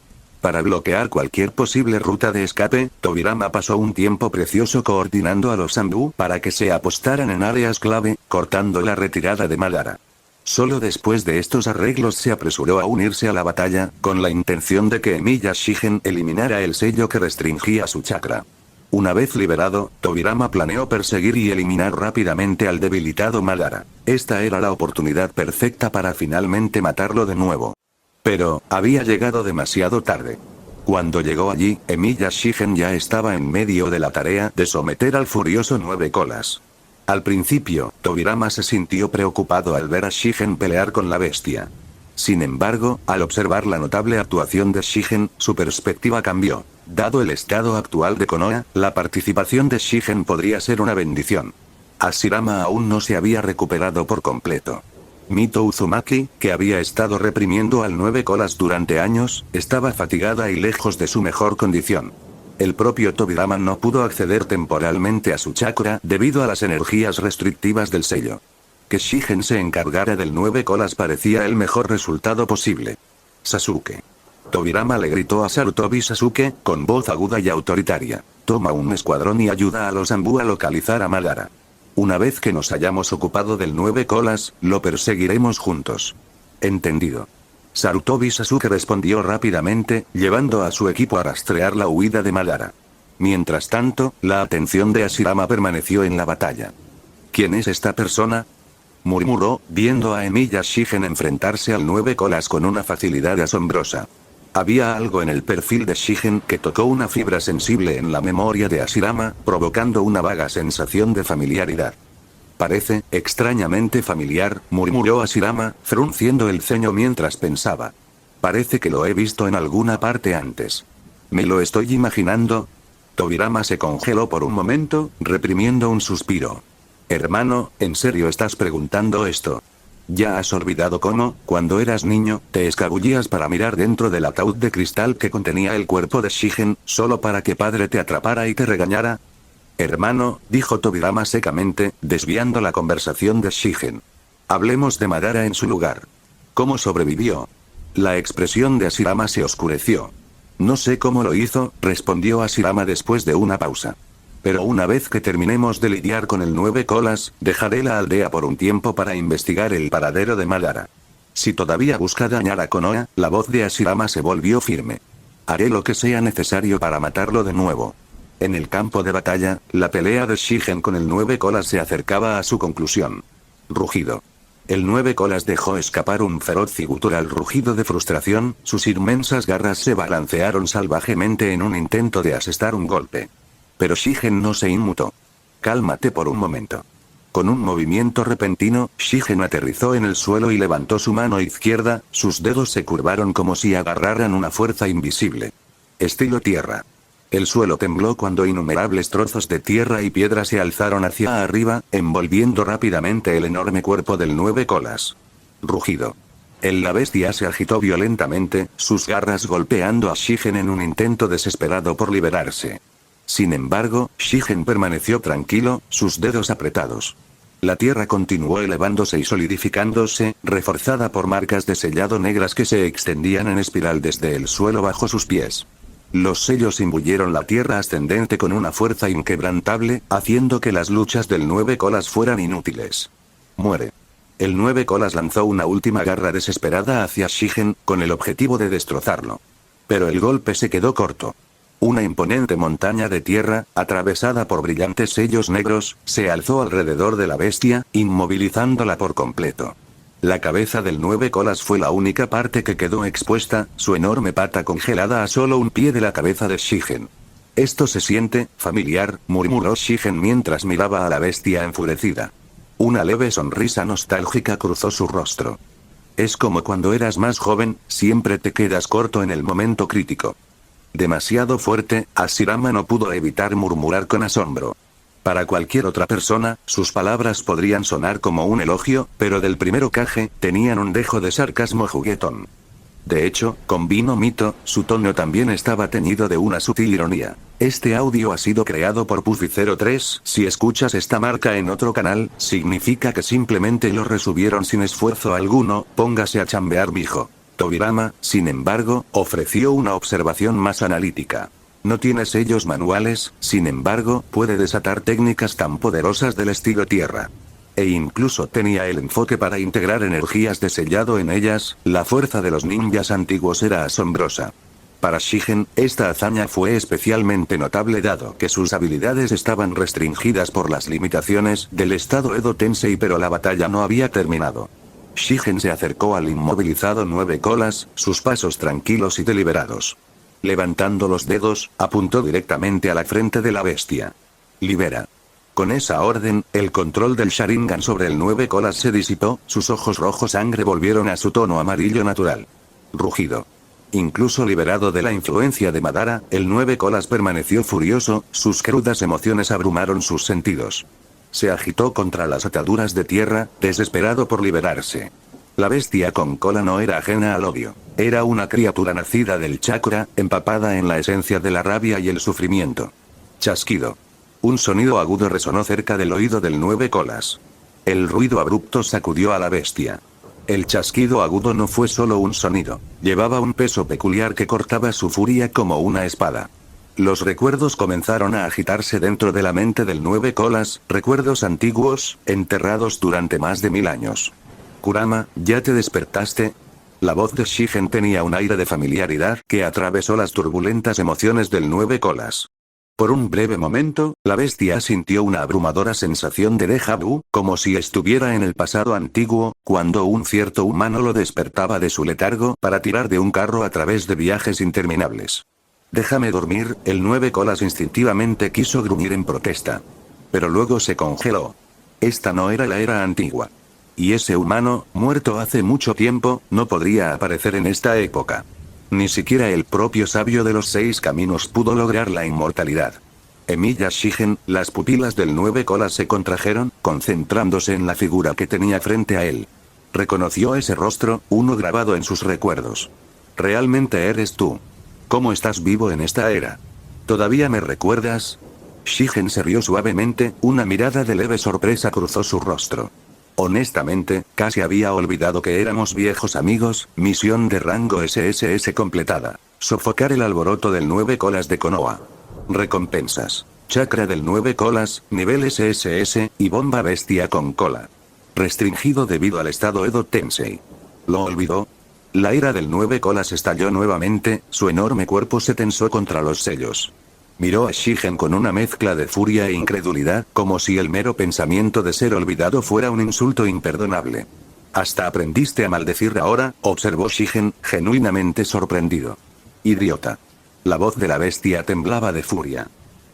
Speaker 3: Para bloquear cualquier posible ruta de escape, Tobirama pasó un tiempo precioso coordinando a los Zanbu para que se apostaran en áreas clave, cortando la retirada de Madara. Solo después de estos arreglos se apresuró a unirse a la batalla, con la intención de que Emiya Shigen eliminara el sello que restringía su chakra. Una vez liberado, Tobirama planeó perseguir y eliminar rápidamente al debilitado Madara. Esta era la oportunidad perfecta para finalmente matarlo de nuevo. Pero, había llegado demasiado tarde. Cuando llegó allí, Emiya Shigen ya estaba en medio de la tarea de someter al furioso 9 colas. Al principio, Tobirama se sintió preocupado al ver a Shigen pelear con la bestia. Sin embargo, al observar la notable actuación de Shigen, su perspectiva cambió. Dado el estado actual de Konoha, la participación de Shigen podría ser una bendición. Hashirama aún no se había recuperado por completo. Mito Uzumaki, que había estado reprimiendo al 9 colas durante años, estaba fatigada y lejos de su mejor condición. El propio Tobirama no pudo acceder temporalmente a su chakra debido a las energías restrictivas del sello. Que Shigen se encargara del 9 colas parecía el mejor resultado posible. Sasuke. Tobirama le gritó a Sarutobi Sasuke, con voz aguda y autoritaria: toma un escuadrón y ayuda a los Zanbu a localizar a Madara. Una vez que nos hayamos ocupado del 9 colas, lo perseguiremos juntos. Entendido. Sarutobi Sasuke respondió rápidamente, llevando a su equipo a rastrear la huida de Madara. Mientras tanto, la atención de Hashirama permaneció en la batalla. ¿Quién es esta persona?, murmuró, viendo a Emiya Shigen enfrentarse al 9 colas con una facilidad asombrosa. Había algo en el perfil de Shigen que tocó una fibra sensible en la memoria de Hashirama, provocando una vaga sensación de familiaridad. Parece extrañamente familiar, murmuró Hashirama, frunciendo el ceño mientras pensaba. Parece que lo he visto en alguna parte antes. ¿Me lo estoy imaginando? Tobirama se congeló por un momento, reprimiendo un suspiro. Hermano, ¿en serio estás preguntando esto? ¿Ya has olvidado cómo, cuando eras niño, te escabullías para mirar dentro del ataúd de cristal que contenía el cuerpo de Shigen, solo para que padre te atrapara y te regañara? Hermano, dijo Tobirama secamente, desviando la conversación de Shigen. Hablemos de Madara en su lugar. ¿Cómo sobrevivió? La expresión de Hashirama se oscureció. No sé cómo lo hizo, respondió Hashirama después de una pausa. Pero una vez que terminemos de lidiar con el 9 colas, dejaré la aldea por un tiempo para investigar el paradero de Madara. Si todavía busca dañar a Konoha, la voz de Hashirama se volvió firme. Haré lo que sea necesario para matarlo de nuevo. En el campo de batalla, la pelea de Shigen con el 9 colas se acercaba a su conclusión. Rugido. El 9 colas dejó escapar un feroz y gutural rugido de frustración, sus inmensas garras se balancearon salvajemente en un intento de asestar un golpe. Pero Shigen no se inmutó. Cálmate por un momento. Con un movimiento repentino, Shigen aterrizó en el suelo y levantó su mano izquierda, sus dedos se curvaron como si agarraran una fuerza invisible. Estilo tierra. El suelo tembló cuando innumerables trozos de tierra y piedra se alzaron hacia arriba, envolviendo rápidamente el enorme cuerpo del 9 colas. Rugido. La bestia se agitó violentamente, sus garras golpeando a Shigen en un intento desesperado por liberarse. Sin embargo, Shigen permaneció tranquilo, sus dedos apretados. La tierra continuó elevándose y solidificándose, reforzada por marcas de sellado negras que se extendían en espiral desde el suelo bajo sus pies. Los sellos imbuyeron la tierra ascendente con una fuerza inquebrantable, haciendo que las luchas del 9 colas fueran inútiles. Muere. El 9 colas lanzó una última garra desesperada hacia Shigen, con el objetivo de destrozarlo. Pero el golpe se quedó corto. Una imponente montaña de tierra, atravesada por brillantes sellos negros, se alzó alrededor de la bestia, inmovilizándola por completo. La cabeza del 9 colas fue la única parte que quedó expuesta, su enorme pata congelada a solo un pie de la cabeza de Shigen. Esto se siente familiar, murmuró Shigen mientras miraba a la bestia enfurecida. Una leve sonrisa nostálgica cruzó su rostro. Es como cuando eras más joven, siempre te quedas corto en el momento crítico. Demasiado fuerte, Hashirama no pudo evitar murmurar con asombro. Para cualquier otra persona, sus palabras podrían sonar como un elogio, pero del primer Hokage, tenían un dejo de sarcasmo juguetón. De hecho, con Vino Mito, su tono también estaba teñido de una sutil ironía. Este audio ha sido creado por Puffy03, si escuchas esta marca en otro canal, significa que simplemente lo resubieron sin esfuerzo alguno, póngase a chambear mijo. Tobirama, sin embargo, ofreció una observación más analítica. No tiene sellos manuales, sin embargo, puede desatar técnicas tan poderosas del estilo tierra. E incluso tenía el enfoque para integrar energías de sellado en ellas, la fuerza de los ninjas antiguos era asombrosa. Para Shigen, esta hazaña fue especialmente notable dado que sus habilidades estaban restringidas por las limitaciones del estado Edo Tensei, pero la batalla no había terminado. Shigen se acercó al inmovilizado 9 colas, sus pasos tranquilos y deliberados. Levantando los dedos, apuntó directamente a la frente de la bestia. Libera. Con esa orden, el control del Sharingan sobre el 9 colas se disipó, sus ojos rojos sangre volvieron a su tono amarillo natural. Rugido. Incluso liberado de la influencia de Madara, el 9 colas permaneció furioso, sus crudas emociones abrumaron sus sentidos. Se agitó contra las ataduras de tierra, desesperado por liberarse. La bestia con cola no era ajena al odio. Era una criatura nacida del chakra, empapada en la esencia de la rabia y el sufrimiento. Chasquido. Un sonido agudo resonó cerca del oído del 9 colas. El ruido abrupto sacudió a la bestia. El chasquido agudo no fue solo un sonido. Llevaba un peso peculiar que cortaba su furia como una espada. Los recuerdos comenzaron a agitarse dentro de la mente del 9 colas, recuerdos antiguos, enterrados durante más de 1000 años. Kurama, ¿ya te despertaste? La voz de Shigen tenía un aire de familiaridad que atravesó las turbulentas emociones del 9 colas. Por un breve momento, la bestia sintió una abrumadora sensación de déjà vu, como si estuviera en el pasado antiguo, cuando un cierto humano lo despertaba de su letargo para tirar de un carro a través de viajes interminables. Déjame dormir, el 9 colas instintivamente quiso gruñir en protesta. Pero luego se congeló. Esta no era la era antigua. Y ese humano, muerto hace mucho tiempo, no podría aparecer en esta época. Ni siquiera el propio sabio de los 6 caminos pudo lograr la inmortalidad. Emilia Shigen, las pupilas del 9 colas se contrajeron, concentrándose en la figura que tenía frente a él. Reconoció ese rostro, uno grabado en sus recuerdos. Realmente eres tú. ¿Cómo estás vivo en esta era? ¿Todavía me recuerdas? Shigen se rió suavemente, una mirada de leve sorpresa cruzó su rostro. Honestamente, casi había olvidado que éramos viejos amigos, misión de rango SSS completada. Sofocar el alboroto del 9 colas de Konoha. Recompensas. Chakra del 9 colas, nivel SSS, y bomba bestia con cola. Restringido debido al estado Edo Tensei. ¿Lo olvidó? La ira del 9 colas estalló nuevamente, su enorme cuerpo se tensó contra los sellos. Miró a Shigen con una mezcla de furia e incredulidad, como si el mero pensamiento de ser olvidado fuera un insulto imperdonable. ¿Hasta aprendiste a maldecir ahora?, observó Shigen, genuinamente sorprendido. Idiota. La voz de la bestia temblaba de furia.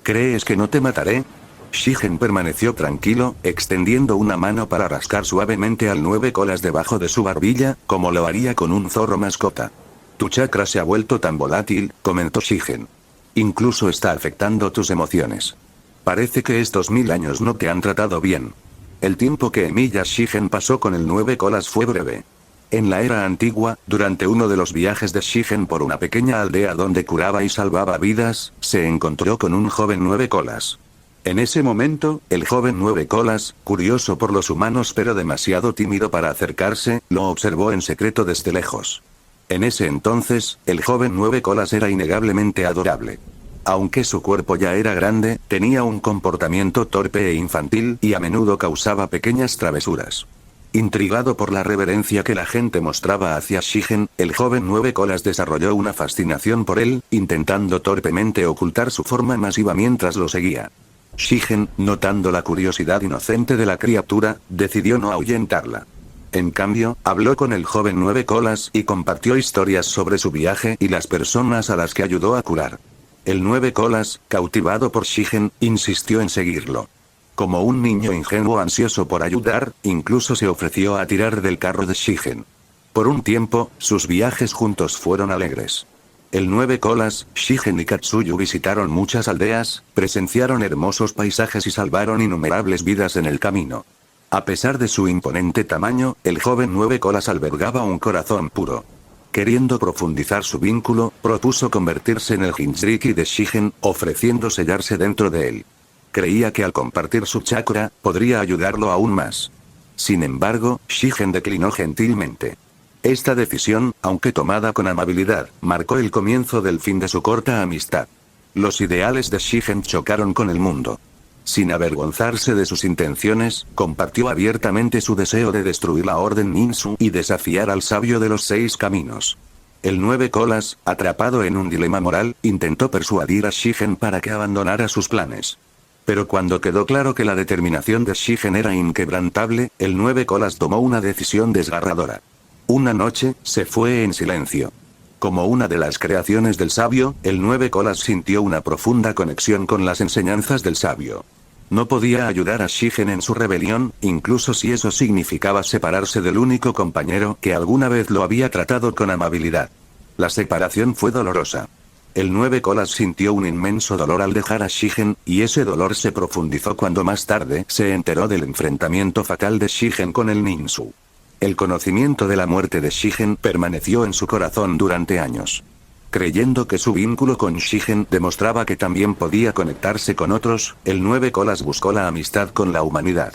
Speaker 3: ¿Crees que no te mataré? Shigen permaneció tranquilo, extendiendo una mano para rascar suavemente al 9 colas debajo de su barbilla, como lo haría con un zorro mascota. Tu chakra se ha vuelto tan volátil, comentó Shigen. Incluso está afectando tus emociones. Parece que estos 1000 años no te han tratado bien. El tiempo que Emiya Shigen pasó con el 9 colas fue breve. En la era antigua, durante uno de los viajes de Shigen por una pequeña aldea donde curaba y salvaba vidas, se encontró con un joven 9 colas. En ese momento, el joven 9 colas, curioso por los humanos pero demasiado tímido para acercarse, lo observó en secreto desde lejos. En ese entonces, el joven 9 colas era innegablemente adorable. Aunque su cuerpo ya era grande, tenía un comportamiento torpe e infantil y a menudo causaba pequeñas travesuras. Intrigado por la reverencia que la gente mostraba hacia Shigen, el joven 9 colas desarrolló una fascinación por él, intentando torpemente ocultar su forma masiva mientras lo seguía. Shigen, notando la curiosidad inocente de la criatura, decidió no ahuyentarla. En cambio, habló con el joven 9 colas y compartió historias sobre su viaje y las personas a las que ayudó a curar. El 9 colas, cautivado por Shigen, insistió en seguirlo. Como un niño ingenuo ansioso por ayudar, incluso se ofreció a tirar del carro de Shigen. Por un tiempo, sus viajes juntos fueron alegres. El 9 colas, Shigen y Katsuyu visitaron muchas aldeas, presenciaron hermosos paisajes y salvaron innumerables vidas en el camino. A pesar de su imponente tamaño, el joven 9 colas albergaba un corazón puro. Queriendo profundizar su vínculo, propuso convertirse en el Jinchuriki de Shigen, ofreciendo sellarse dentro de él. Creía que al compartir su chakra, podría ayudarlo aún más. Sin embargo, Shigen declinó gentilmente. Esta decisión, aunque tomada con amabilidad, marcó el comienzo del fin de su corta amistad. Los ideales de Shigen chocaron con el mundo. Sin avergonzarse de sus intenciones, compartió abiertamente su deseo de destruir la Orden Ninsu y desafiar al sabio de los 6 caminos. El 9 colas, atrapado en un dilema moral, intentó persuadir a Shigen para que abandonara sus planes. Pero cuando quedó claro que la determinación de Shigen era inquebrantable, el 9 colas tomó una decisión desgarradora. Una noche, se fue en silencio. Como una de las creaciones del sabio, el 9 colas sintió una profunda conexión con las enseñanzas del sabio. No podía ayudar a Shigen en su rebelión, incluso si eso significaba separarse del único compañero que alguna vez lo había tratado con amabilidad. La separación fue dolorosa. El 9 colas sintió un inmenso dolor al dejar a Shigen, y ese dolor se profundizó cuando más tarde se enteró del enfrentamiento fatal de Shigen con el Ninsu. El conocimiento de la muerte de Shigen permaneció en su corazón durante años. Creyendo que su vínculo con Shigen demostraba que también podía conectarse con otros, el 9 colas buscó la amistad con la humanidad.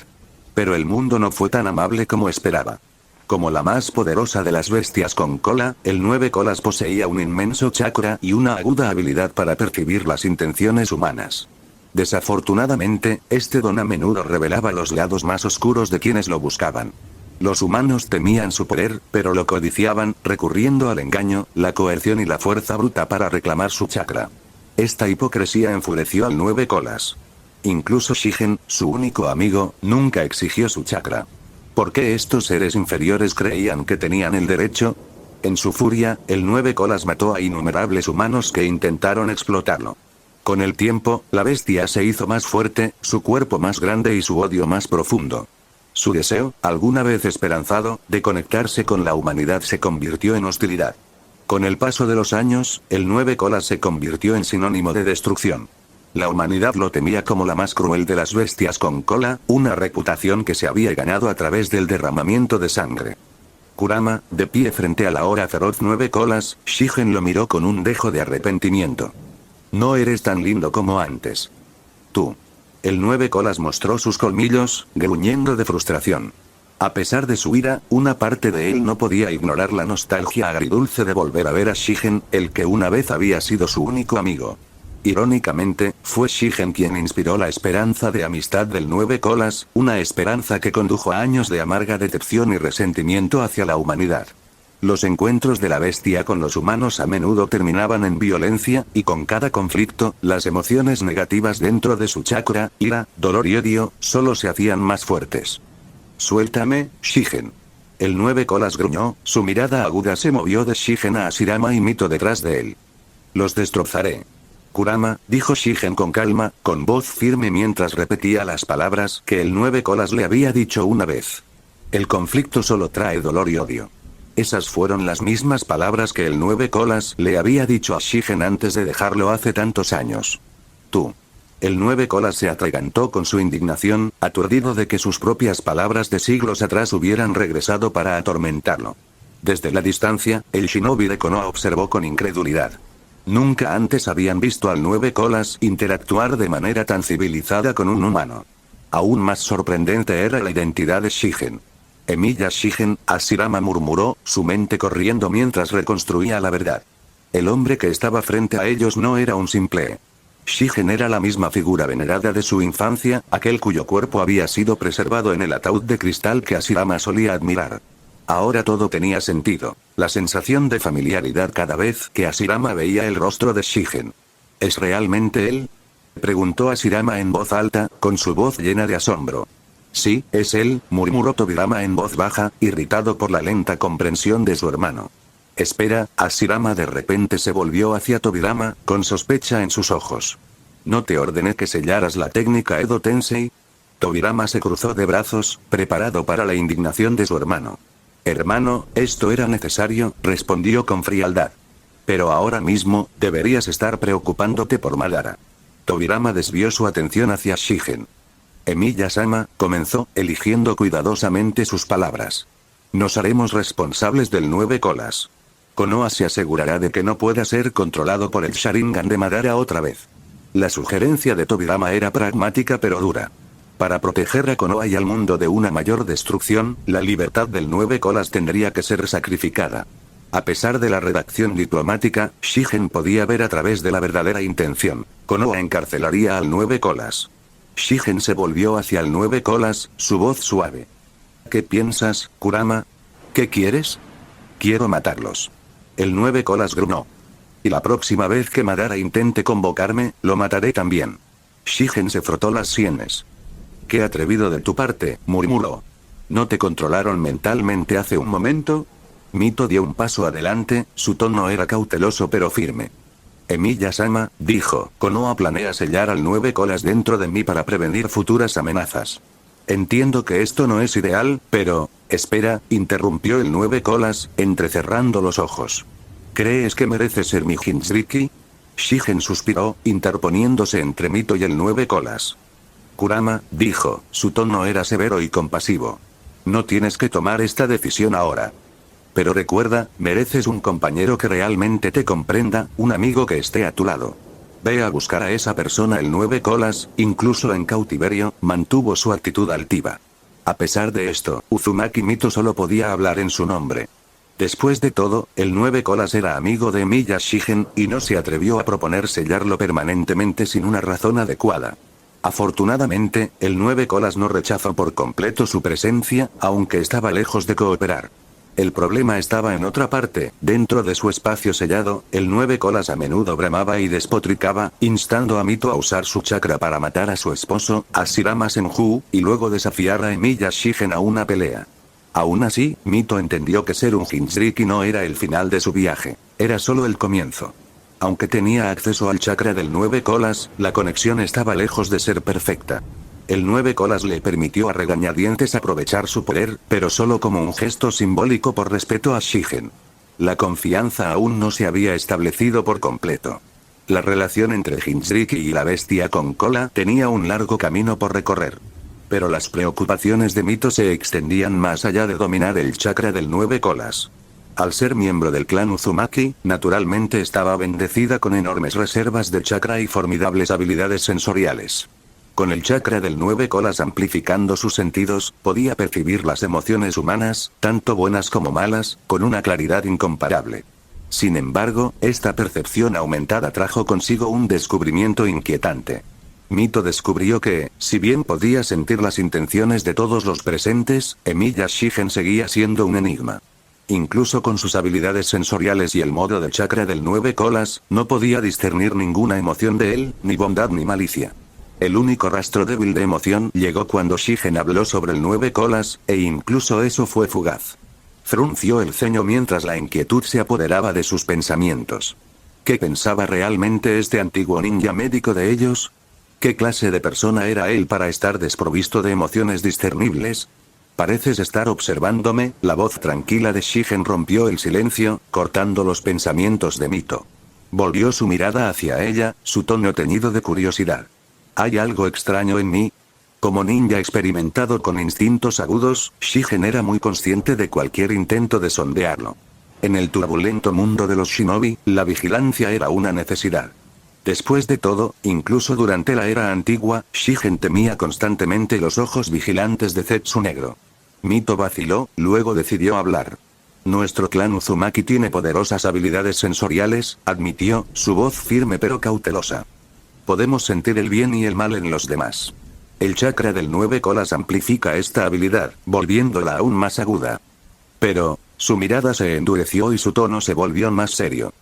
Speaker 3: Pero el mundo no fue tan amable como esperaba. Como la más poderosa de las bestias con cola, el 9 colas poseía un inmenso chakra y una aguda habilidad para percibir las intenciones humanas. Desafortunadamente, este don a menudo revelaba los lados más oscuros de quienes lo buscaban. Los humanos temían su poder, pero lo codiciaban, recurriendo al engaño, la coerción y la fuerza bruta para reclamar su chakra. Esta hipocresía enfureció al 9 colas. Incluso Shigen, su único amigo, nunca exigió su chakra. ¿Por qué estos seres inferiores creían que tenían el derecho? En su furia, el 9 colas mató a innumerables humanos que intentaron explotarlo. Con el tiempo, la bestia se hizo más fuerte, su cuerpo más grande y su odio más profundo. Su deseo, alguna vez esperanzado, de conectarse con la humanidad se convirtió en hostilidad. Con el paso de los años, el 9 colas se convirtió en sinónimo de destrucción. La humanidad lo temía como la más cruel de las bestias con cola, una reputación que se había ganado a través del derramamiento de sangre. Kurama, de pie frente a la ahora feroz 9 colas, Shigen lo miró con un dejo de arrepentimiento. No eres tan lindo como antes. Tú. El 9 colas mostró sus colmillos, gruñendo de frustración. A pesar de su ira, una parte de él no podía ignorar la nostalgia agridulce de volver a ver a Shigen, el que una vez había sido su único amigo. Irónicamente, fue Shigen quien inspiró la esperanza de amistad del 9 colas, una esperanza que condujo a años de amarga decepción y resentimiento hacia la humanidad. Los encuentros de la bestia con los humanos a menudo terminaban en violencia, y con cada conflicto, las emociones negativas dentro de su chakra, ira, dolor y odio, solo se hacían más fuertes. «Suéltame, Shigen». El 9 colas gruñó, su mirada aguda se movió de Shigen a Hashirama y Mito detrás de él. «Los destrozaré». «Kurama», dijo Shigen con calma, con voz firme mientras repetía las palabras que el 9 colas le había dicho una vez. «El conflicto solo trae dolor y odio». Esas fueron las mismas palabras que el 9 colas le había dicho a Shigen antes de dejarlo hace tantos años. «Tú». El 9 colas se atragantó con su indignación, aturdido de que sus propias palabras de siglos atrás hubieran regresado para atormentarlo. Desde la distancia, el shinobi de Konoha observó con incredulidad. Nunca antes habían visto al 9 colas interactuar de manera tan civilizada con un humano. Aún más sorprendente era la identidad de Shigen. «Emiya Shigen», Hashirama murmuró, su mente corriendo mientras reconstruía la verdad. El hombre que estaba frente a ellos no era un simple. Shigen era la misma figura venerada de su infancia, aquel cuyo cuerpo había sido preservado en el ataúd de cristal que Hashirama solía admirar. Ahora todo tenía sentido. La sensación de familiaridad cada vez que Hashirama veía el rostro de Shigen. ¿Es realmente él?, preguntó Hashirama en voz alta, con su voz llena de asombro. «Sí, es él», murmuró Tobirama en voz baja, irritado por la lenta comprensión de su hermano. «Espera», Hashirama de repente se volvió hacia Tobirama, con sospecha en sus ojos. «¿No te ordené que sellaras la técnica Edo Tensei?» Tobirama se cruzó de brazos, preparado para la indignación de su hermano. «Hermano, esto era necesario», respondió con frialdad. «Pero ahora mismo, deberías estar preocupándote por Madara». Tobirama desvió su atención hacia Shigen. «Emiya-sama», comenzó, eligiendo cuidadosamente sus palabras. «Nos haremos responsables del 9 colas. Konoha se asegurará de que no pueda ser controlado por el Sharingan de Madara otra vez». La sugerencia de Tobirama era pragmática pero dura. Para proteger a Konoha y al mundo de una mayor destrucción, la libertad del 9 colas tendría que ser sacrificada. A pesar de la redacción diplomática, Shigen podía ver a través de la verdadera intención. Konoha encarcelaría al 9 colas. Shigen se volvió hacia el 9 colas, su voz suave. «¿Qué piensas, Kurama? ¿Qué quieres?» «Quiero matarlos». El 9 colas gruñó. «Y la próxima vez que Madara intente convocarme, lo mataré también». Shigen se frotó las sienes. «Qué atrevido de tu parte», murmuró. «¿No te controlaron mentalmente hace un momento?» Mito dio un paso adelante, su tono era cauteloso pero firme. «Emiya-sama», dijo, «Konoha planea sellar al 9 colas dentro de mí para prevenir futuras amenazas. Entiendo que esto no es ideal, pero...» «Espera», interrumpió el 9 colas, entrecerrando los ojos. «¿Crees que merece ser mi Jinchuriki?» Shigen suspiró, interponiéndose entre Mito y el 9 colas. «Kurama», dijo, su tono era severo y compasivo. «No tienes que tomar esta decisión ahora. Pero recuerda, mereces un compañero que realmente te comprenda, un amigo que esté a tu lado. Ve a buscar a esa persona». El 9 colas, incluso en cautiverio, mantuvo su actitud altiva. A pesar de esto, Uzumaki Mito solo podía hablar en su nombre. Después de todo, el 9 colas era amigo de Emiya Shigen, y no se atrevió a proponer sellarlo permanentemente sin una razón adecuada. Afortunadamente, el 9 colas no rechazó por completo su presencia, aunque estaba lejos de cooperar. El problema estaba en otra parte, dentro de su espacio sellado, el 9 colas a menudo bramaba y despotricaba, instando a Mito a usar su chakra para matar a su esposo, Hashirama Senju, y luego desafiar a Emiya Shigen a una pelea. Aún así, Mito entendió que ser un Jinchuriki no era el final de su viaje, era solo el comienzo. Aunque tenía acceso al chakra del 9 colas, la conexión estaba lejos de ser perfecta. El 9 colas le permitió a regañadientes aprovechar su poder, pero solo como un gesto simbólico por respeto a Shigen. La confianza aún no se había establecido por completo. La relación entre Jinchuriki y la bestia con cola tenía un largo camino por recorrer. Pero las preocupaciones de Mito se extendían más allá de dominar el chakra del 9 colas. Al ser miembro del clan Uzumaki, naturalmente estaba bendecida con enormes reservas de chakra y formidables habilidades sensoriales. Con el chakra del 9 colas amplificando sus sentidos, podía percibir las emociones humanas, tanto buenas como malas, con una claridad incomparable. Sin embargo, esta percepción aumentada trajo consigo un descubrimiento inquietante. Mito descubrió que, si bien podía sentir las intenciones de todos los presentes, Emilia Shigen seguía siendo un enigma. Incluso con sus habilidades sensoriales y el modo de chakra del 9 colas, no podía discernir ninguna emoción de él, ni bondad ni malicia. El único rastro débil de emoción llegó cuando Shigen habló sobre el 9 colas, e incluso eso fue fugaz. Frunció el ceño mientras la inquietud se apoderaba de sus pensamientos. ¿Qué pensaba realmente este antiguo ninja médico de ellos? ¿Qué clase de persona era él para estar desprovisto de emociones discernibles? Pareces estar observándome. La voz tranquila de Shigen rompió el silencio, cortando los pensamientos de Mito. Volvió su mirada hacia ella, su tono teñido de curiosidad. ¿Hay algo extraño en mí? Como ninja experimentado con instintos agudos, Shigen era muy consciente de cualquier intento de sondearlo. En el turbulento mundo de los shinobi, la vigilancia era una necesidad. Después de todo, incluso durante la era antigua, Shigen temía constantemente los ojos vigilantes de Zetsu Negro. Mito vaciló, luego decidió hablar. Nuestro clan Uzumaki tiene poderosas habilidades sensoriales, admitió, su voz firme pero cautelosa. Podemos sentir el bien y el mal en los demás. El chakra del 9 colas amplifica esta habilidad, volviéndola aún más aguda. Pero, su mirada se endureció y su tono se volvió más serio.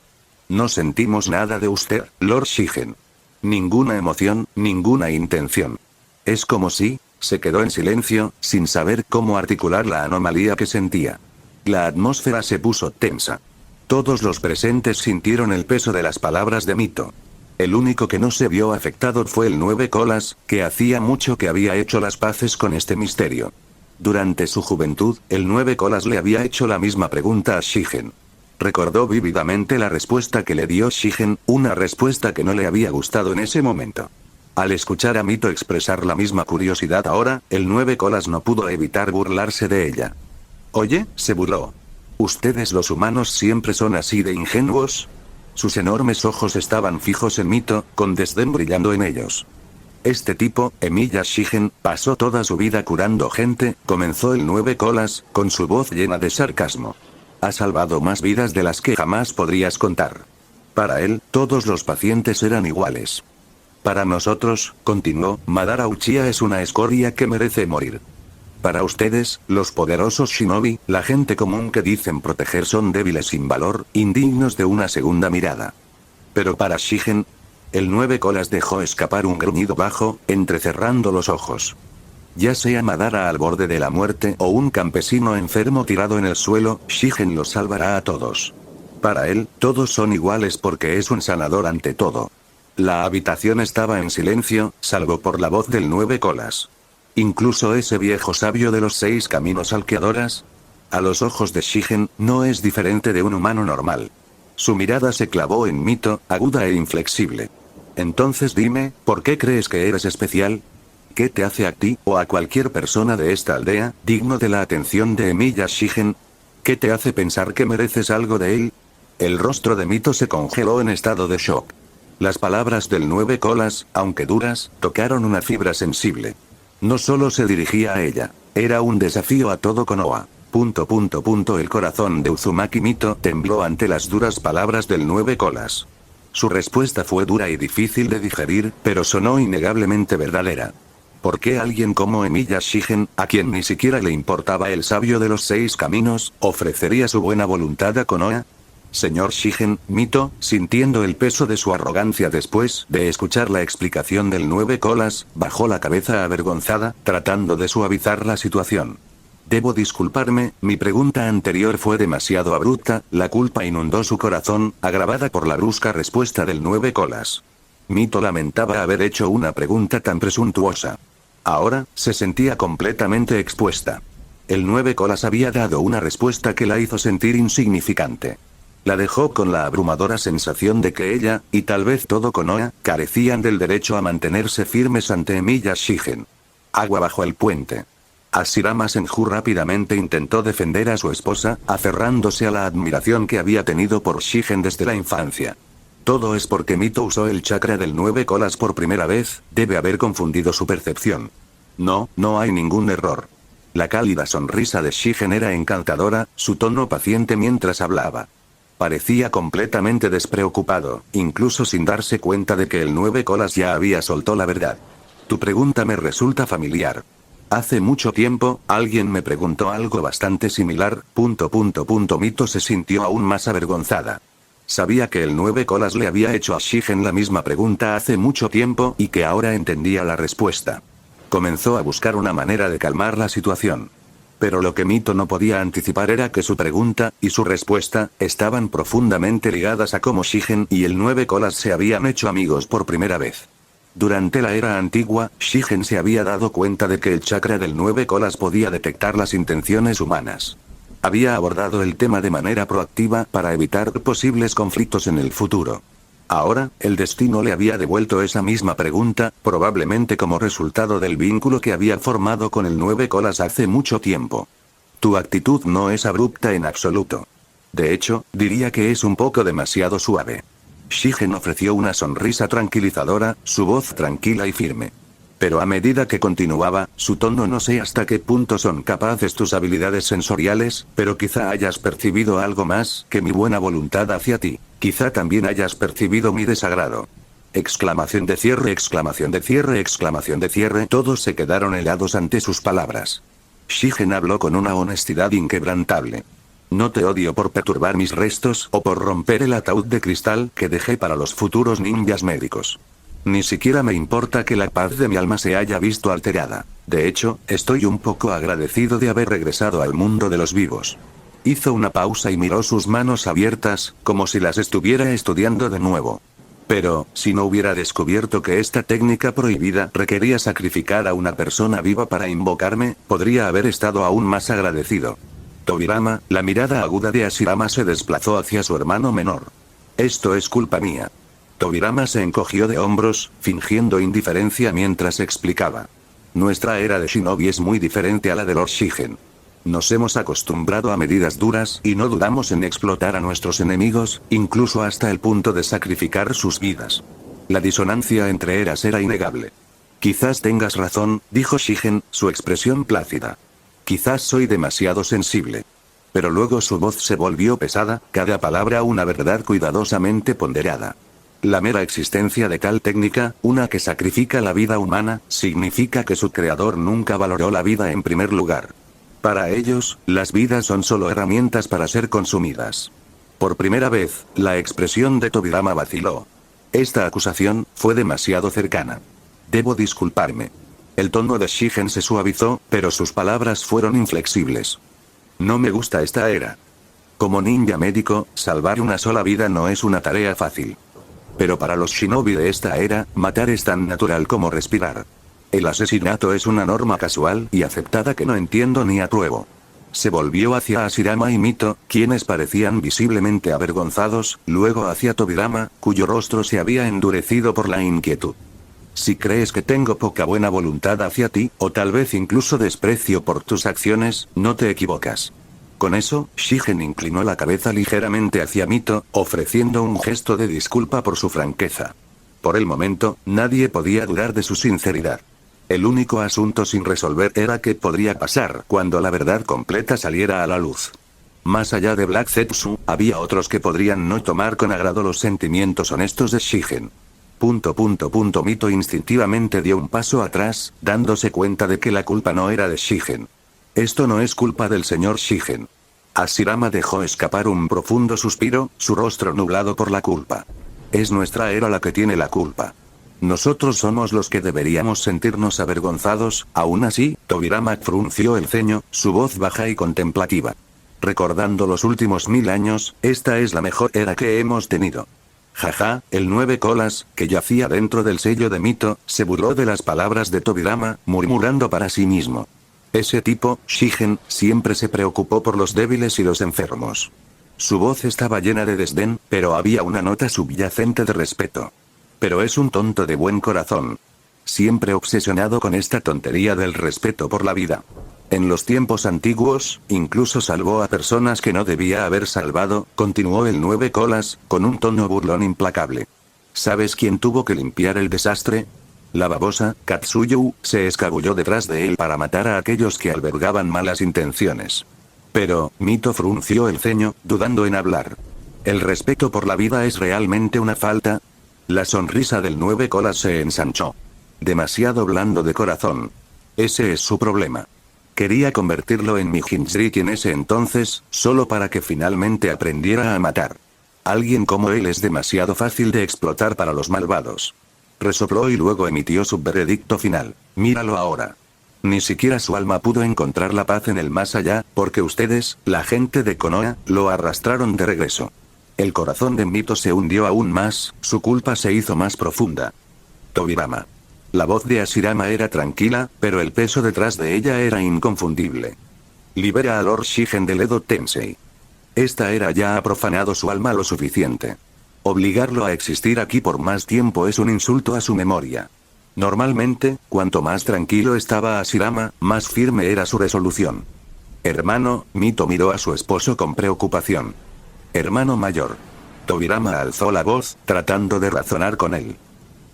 Speaker 3: No sentimos nada de usted, Lord Shigen. Ninguna emoción, ninguna intención. Es como si, se quedó en silencio, sin saber cómo articular la anomalía que sentía. La atmósfera se puso tensa. Todos los presentes sintieron el peso de las palabras de Mito. El único que no se vio afectado fue el 9 colas, que hacía mucho que había hecho las paces con este misterio. Durante su juventud, el 9 colas le había hecho la misma pregunta a Shigen. Recordó vívidamente la respuesta que le dio Shigen, una respuesta que no le había gustado en ese momento. Al escuchar a Mito expresar la misma curiosidad ahora, el 9 colas no pudo evitar burlarse de ella. Oye, se burló. ¿Ustedes los humanos siempre son así de ingenuos? Sus enormes ojos estaban fijos en Mito, con desdén brillando en ellos. Este tipo, Emilia Shigen, pasó toda su vida curando gente, comenzó el 9 colas, con su voz llena de sarcasmo. Ha salvado más vidas de las que jamás podrías contar. Para él, todos los pacientes eran iguales. Para nosotros, continuó, Madara Uchiha es una escoria que merece morir. Para ustedes, los poderosos shinobi, la gente común que dicen proteger son débiles sin valor, indignos de una segunda mirada. Pero para Shigen, el 9 colas dejó escapar un gruñido bajo, entrecerrando los ojos. Ya sea Madara al borde de la muerte o un campesino enfermo tirado en el suelo, Shigen los salvará a todos. Para él, todos son iguales porque es un sanador ante todo. La habitación estaba en silencio, salvo por la voz del 9 colas. Incluso ese viejo sabio de los 6 caminos al que adoras. A los ojos de Shigen, no es diferente de un humano normal. Su mirada se clavó en Mito, aguda e inflexible. Entonces dime, ¿por qué crees que eres especial? ¿Qué te hace a ti, o a cualquier persona de esta aldea, digno de la atención de Emilia Shigen? ¿Qué te hace pensar que mereces algo de él? El rostro de Mito se congeló en estado de shock. Las palabras del 9 colas, aunque duras, tocaron una fibra sensible. No solo se dirigía a ella, era un desafío a todo Konoha. El corazón de Uzumaki Mito tembló ante las duras palabras del 9 colas. Su respuesta fue dura y difícil de digerir, pero sonó innegablemente verdadera. ¿Por qué alguien como Emilia Shigen, a quien ni siquiera le importaba el sabio de los 6 caminos, ofrecería su buena voluntad a Konoha? Señor Shigen, Mito, sintiendo el peso de su arrogancia después de escuchar la explicación del 9 colas, bajó la cabeza avergonzada, tratando de suavizar la situación. Debo disculparme, mi pregunta anterior fue demasiado abrupta, la culpa inundó su corazón, agravada por la brusca respuesta del 9 colas. Mito lamentaba haber hecho una pregunta tan presuntuosa. Ahora, se sentía completamente expuesta. El 9 colas había dado una respuesta que la hizo sentir insignificante. La dejó con la abrumadora sensación de que ella, y tal vez todo Konoha, carecían del derecho a mantenerse firmes ante Emilia Shigen. Agua bajo el puente. Hashirama Senju rápidamente intentó defender a su esposa, aferrándose a la admiración que había tenido por Shigen desde la infancia. Todo es porque Mito usó el chakra del 9 colas por primera vez, debe haber confundido su percepción. No, no hay ningún error. La cálida sonrisa de Shigen era encantadora, su tono paciente mientras hablaba. Parecía completamente despreocupado, incluso sin darse cuenta de que el 9 colas ya había soltado la verdad. Tu pregunta me resulta familiar. Hace mucho tiempo, alguien me preguntó algo bastante similar, ... Mito se sintió aún más avergonzada. Sabía que el 9 colas le había hecho a Shigen la misma pregunta hace mucho tiempo y que ahora entendía la respuesta. Comenzó a buscar una manera de calmar la situación. Pero lo que Mito no podía anticipar era que su pregunta y su respuesta estaban profundamente ligadas a cómo Shigen y el 9 colas se habían hecho amigos por primera vez. Durante la era antigua, Shigen se había dado cuenta de que el chakra del 9 colas podía detectar las intenciones humanas. Había abordado el tema de manera proactiva para evitar posibles conflictos en el futuro. Ahora, el destino le había devuelto esa misma pregunta, probablemente como resultado del vínculo que había formado con el 9 colas hace mucho tiempo. Tu actitud no es abrupta en absoluto. De hecho, diría que es un poco demasiado suave. Shigen ofreció una sonrisa tranquilizadora, su voz tranquila y firme. Pero a medida que continuaba, su tono no sé hasta qué punto son capaces tus habilidades sensoriales, pero quizá hayas percibido algo más que mi buena voluntad hacia ti. Quizá también hayas percibido mi desagrado. Exclamación de cierre, exclamación de cierre, exclamación de cierre. Todos se quedaron helados ante sus palabras. Shigen habló con una honestidad inquebrantable. No te odio por perturbar mis restos o por romper el ataúd de cristal que dejé para los futuros ninjas médicos. Ni siquiera me importa que la paz de mi alma se haya visto alterada. De hecho, estoy un poco agradecido de haber regresado al mundo de los vivos. Hizo una pausa y miró sus manos abiertas, como si las estuviera estudiando de nuevo. Pero, si no hubiera descubierto que esta técnica prohibida requería sacrificar a una persona viva para invocarme, podría haber estado aún más agradecido. Tobirama, la mirada aguda de Hashirama se desplazó hacia su hermano menor. Esto es culpa mía. Tobirama se encogió de hombros, fingiendo indiferencia mientras explicaba. Nuestra era de shinobi es muy diferente a la de Lord Shigen. Nos hemos acostumbrado a medidas duras y no dudamos en explotar a nuestros enemigos, incluso hasta el punto de sacrificar sus vidas. La disonancia entre eras era innegable. Quizás tengas razón, dijo Shigen, su expresión plácida. Quizás soy demasiado sensible. Pero luego su voz se volvió pesada, cada palabra una verdad cuidadosamente ponderada. La mera existencia de tal técnica, una que sacrifica la vida humana, significa que su creador nunca valoró la vida en primer lugar. Para ellos, las vidas son solo herramientas para ser consumidas. Por primera vez, la expresión de Tobirama vaciló. Esta acusación fue demasiado cercana. Debo disculparme. El tono de Shigen se suavizó, pero sus palabras fueron inflexibles. No me gusta esta era. Como ninja médico, salvar una sola vida no es una tarea fácil. Pero para los shinobi de esta era, matar es tan natural como respirar. El asesinato es una norma casual y aceptada que no entiendo ni apruebo. Se volvió hacia Hashirama y Mito, quienes parecían visiblemente avergonzados, luego hacia Tobirama, cuyo rostro se había endurecido por la inquietud. Si crees que tengo poca buena voluntad hacia ti, o tal vez incluso desprecio por tus acciones, no te equivocas. Con eso, Shigen inclinó la cabeza ligeramente hacia Mito, ofreciendo un gesto de disculpa por su franqueza. Por el momento, nadie podía dudar de su sinceridad. El único asunto sin resolver era qué podría pasar cuando la verdad completa saliera a la luz. Más allá de Black Zetsu, había otros que podrían no tomar con agrado los sentimientos honestos de Shigen. Mito instintivamente dio un paso atrás, dándose cuenta de que la culpa no era de Shigen. Esto no es culpa del señor Shigen. Hashirama dejó escapar un profundo suspiro, su rostro nublado por la culpa. Es nuestra era la que tiene la culpa. Nosotros somos los que deberíamos sentirnos avergonzados. Aún así, Tobirama frunció el ceño, su voz baja y contemplativa. Recordando los últimos 1000 años, esta es la mejor era que hemos tenido. Jaja, el 9 colas, que yacía dentro del sello de Mito, se burló de las palabras de Tobirama, murmurando para sí mismo. Ese tipo, Shigen, siempre se preocupó por los débiles y los enfermos. Su voz estaba llena de desdén, pero había una nota subyacente de respeto. Pero es un tonto de buen corazón. Siempre obsesionado con esta tontería del respeto por la vida. En los tiempos antiguos, incluso salvó a personas que no debía haber salvado, continuó el 9 colas, con un tono burlón implacable. ¿Sabes quién tuvo que limpiar el desastre? La babosa, Katsuyu, se escabulló detrás de él para matar a aquellos que albergaban malas intenciones. Pero, Mito frunció el ceño, dudando en hablar. ¿El respeto por la vida es realmente una falta? La sonrisa del 9 colas se ensanchó. Demasiado blando de corazón. Ese es su problema. Quería convertirlo en mi Hinzriki en ese entonces, solo para que finalmente aprendiera a matar. Alguien como él es demasiado fácil de explotar para los malvados. Resopló y luego emitió su veredicto final. Míralo ahora. Ni siquiera su alma pudo encontrar la paz en el más allá, porque ustedes, la gente de Konoha, lo arrastraron de regreso. El corazón de Mito se hundió aún más, su culpa se hizo más profunda. Tobirama. La voz de Ashirama era tranquila, pero el peso detrás de ella era inconfundible. Libera a Lord Shigen del Edo Tensei. Esta era ya ha profanado su alma lo suficiente. Obligarlo a existir aquí por más tiempo es un insulto a su memoria. Normalmente, cuanto más tranquilo estaba Ashirama, más firme era su resolución. Hermano, Mito miró a su esposo con preocupación. Hermano mayor. Tobirama alzó la voz, tratando de razonar con él.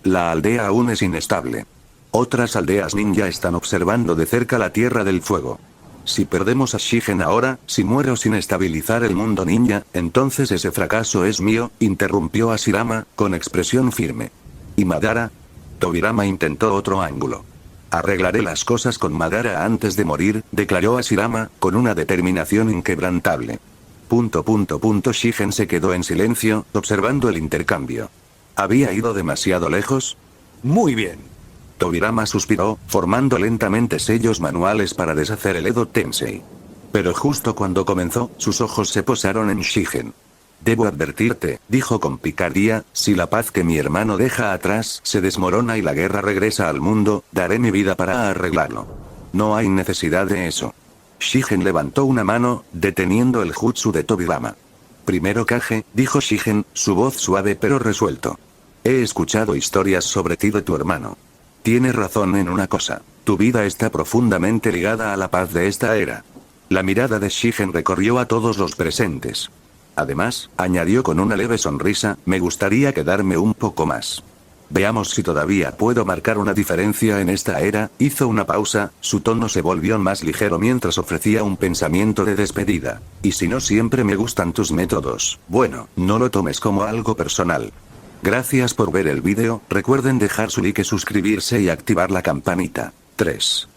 Speaker 3: La aldea aún es inestable. Otras aldeas ninja están observando de cerca la Tierra del Fuego. Si perdemos a Shigen ahora, si muero sin estabilizar el mundo ninja, entonces ese fracaso es mío, interrumpió Ashirama, con expresión firme. ¿Y Madara? Tobirama intentó otro ángulo. Arreglaré las cosas con Madara antes de morir, declaró Ashirama, con una determinación inquebrantable. Shigen se quedó en silencio, observando el intercambio. ¿Había ido demasiado lejos?
Speaker 4: Muy bien.
Speaker 3: Tobirama suspiró, formando lentamente sellos manuales para deshacer el Edo Tensei. Pero justo cuando comenzó, sus ojos se posaron en Shigen. Debo advertirte, dijo con picardía, si la paz que mi hermano deja atrás se desmorona y la guerra regresa al mundo, daré mi vida para arreglarlo. No hay necesidad de eso. Shigen levantó una mano, deteniendo el jutsu de Tobirama. Primero Kage, dijo Shigen, su voz suave pero resuelto. He escuchado historias sobre ti de tu hermano. Tienes razón en una cosa, tu vida está profundamente ligada a la paz de esta era. La mirada de Shigen recorrió a todos los presentes. Además, añadió con una leve sonrisa, me gustaría quedarme un poco más. Veamos si todavía puedo marcar una diferencia en esta era. Hizo una pausa, su tono se volvió más ligero mientras ofrecía un pensamiento de despedida. Y si no siempre me gustan tus métodos, bueno, no lo tomes como algo personal. Gracias por ver el vídeo, recuerden dejar su like, suscribirse y activar la campanita. 3.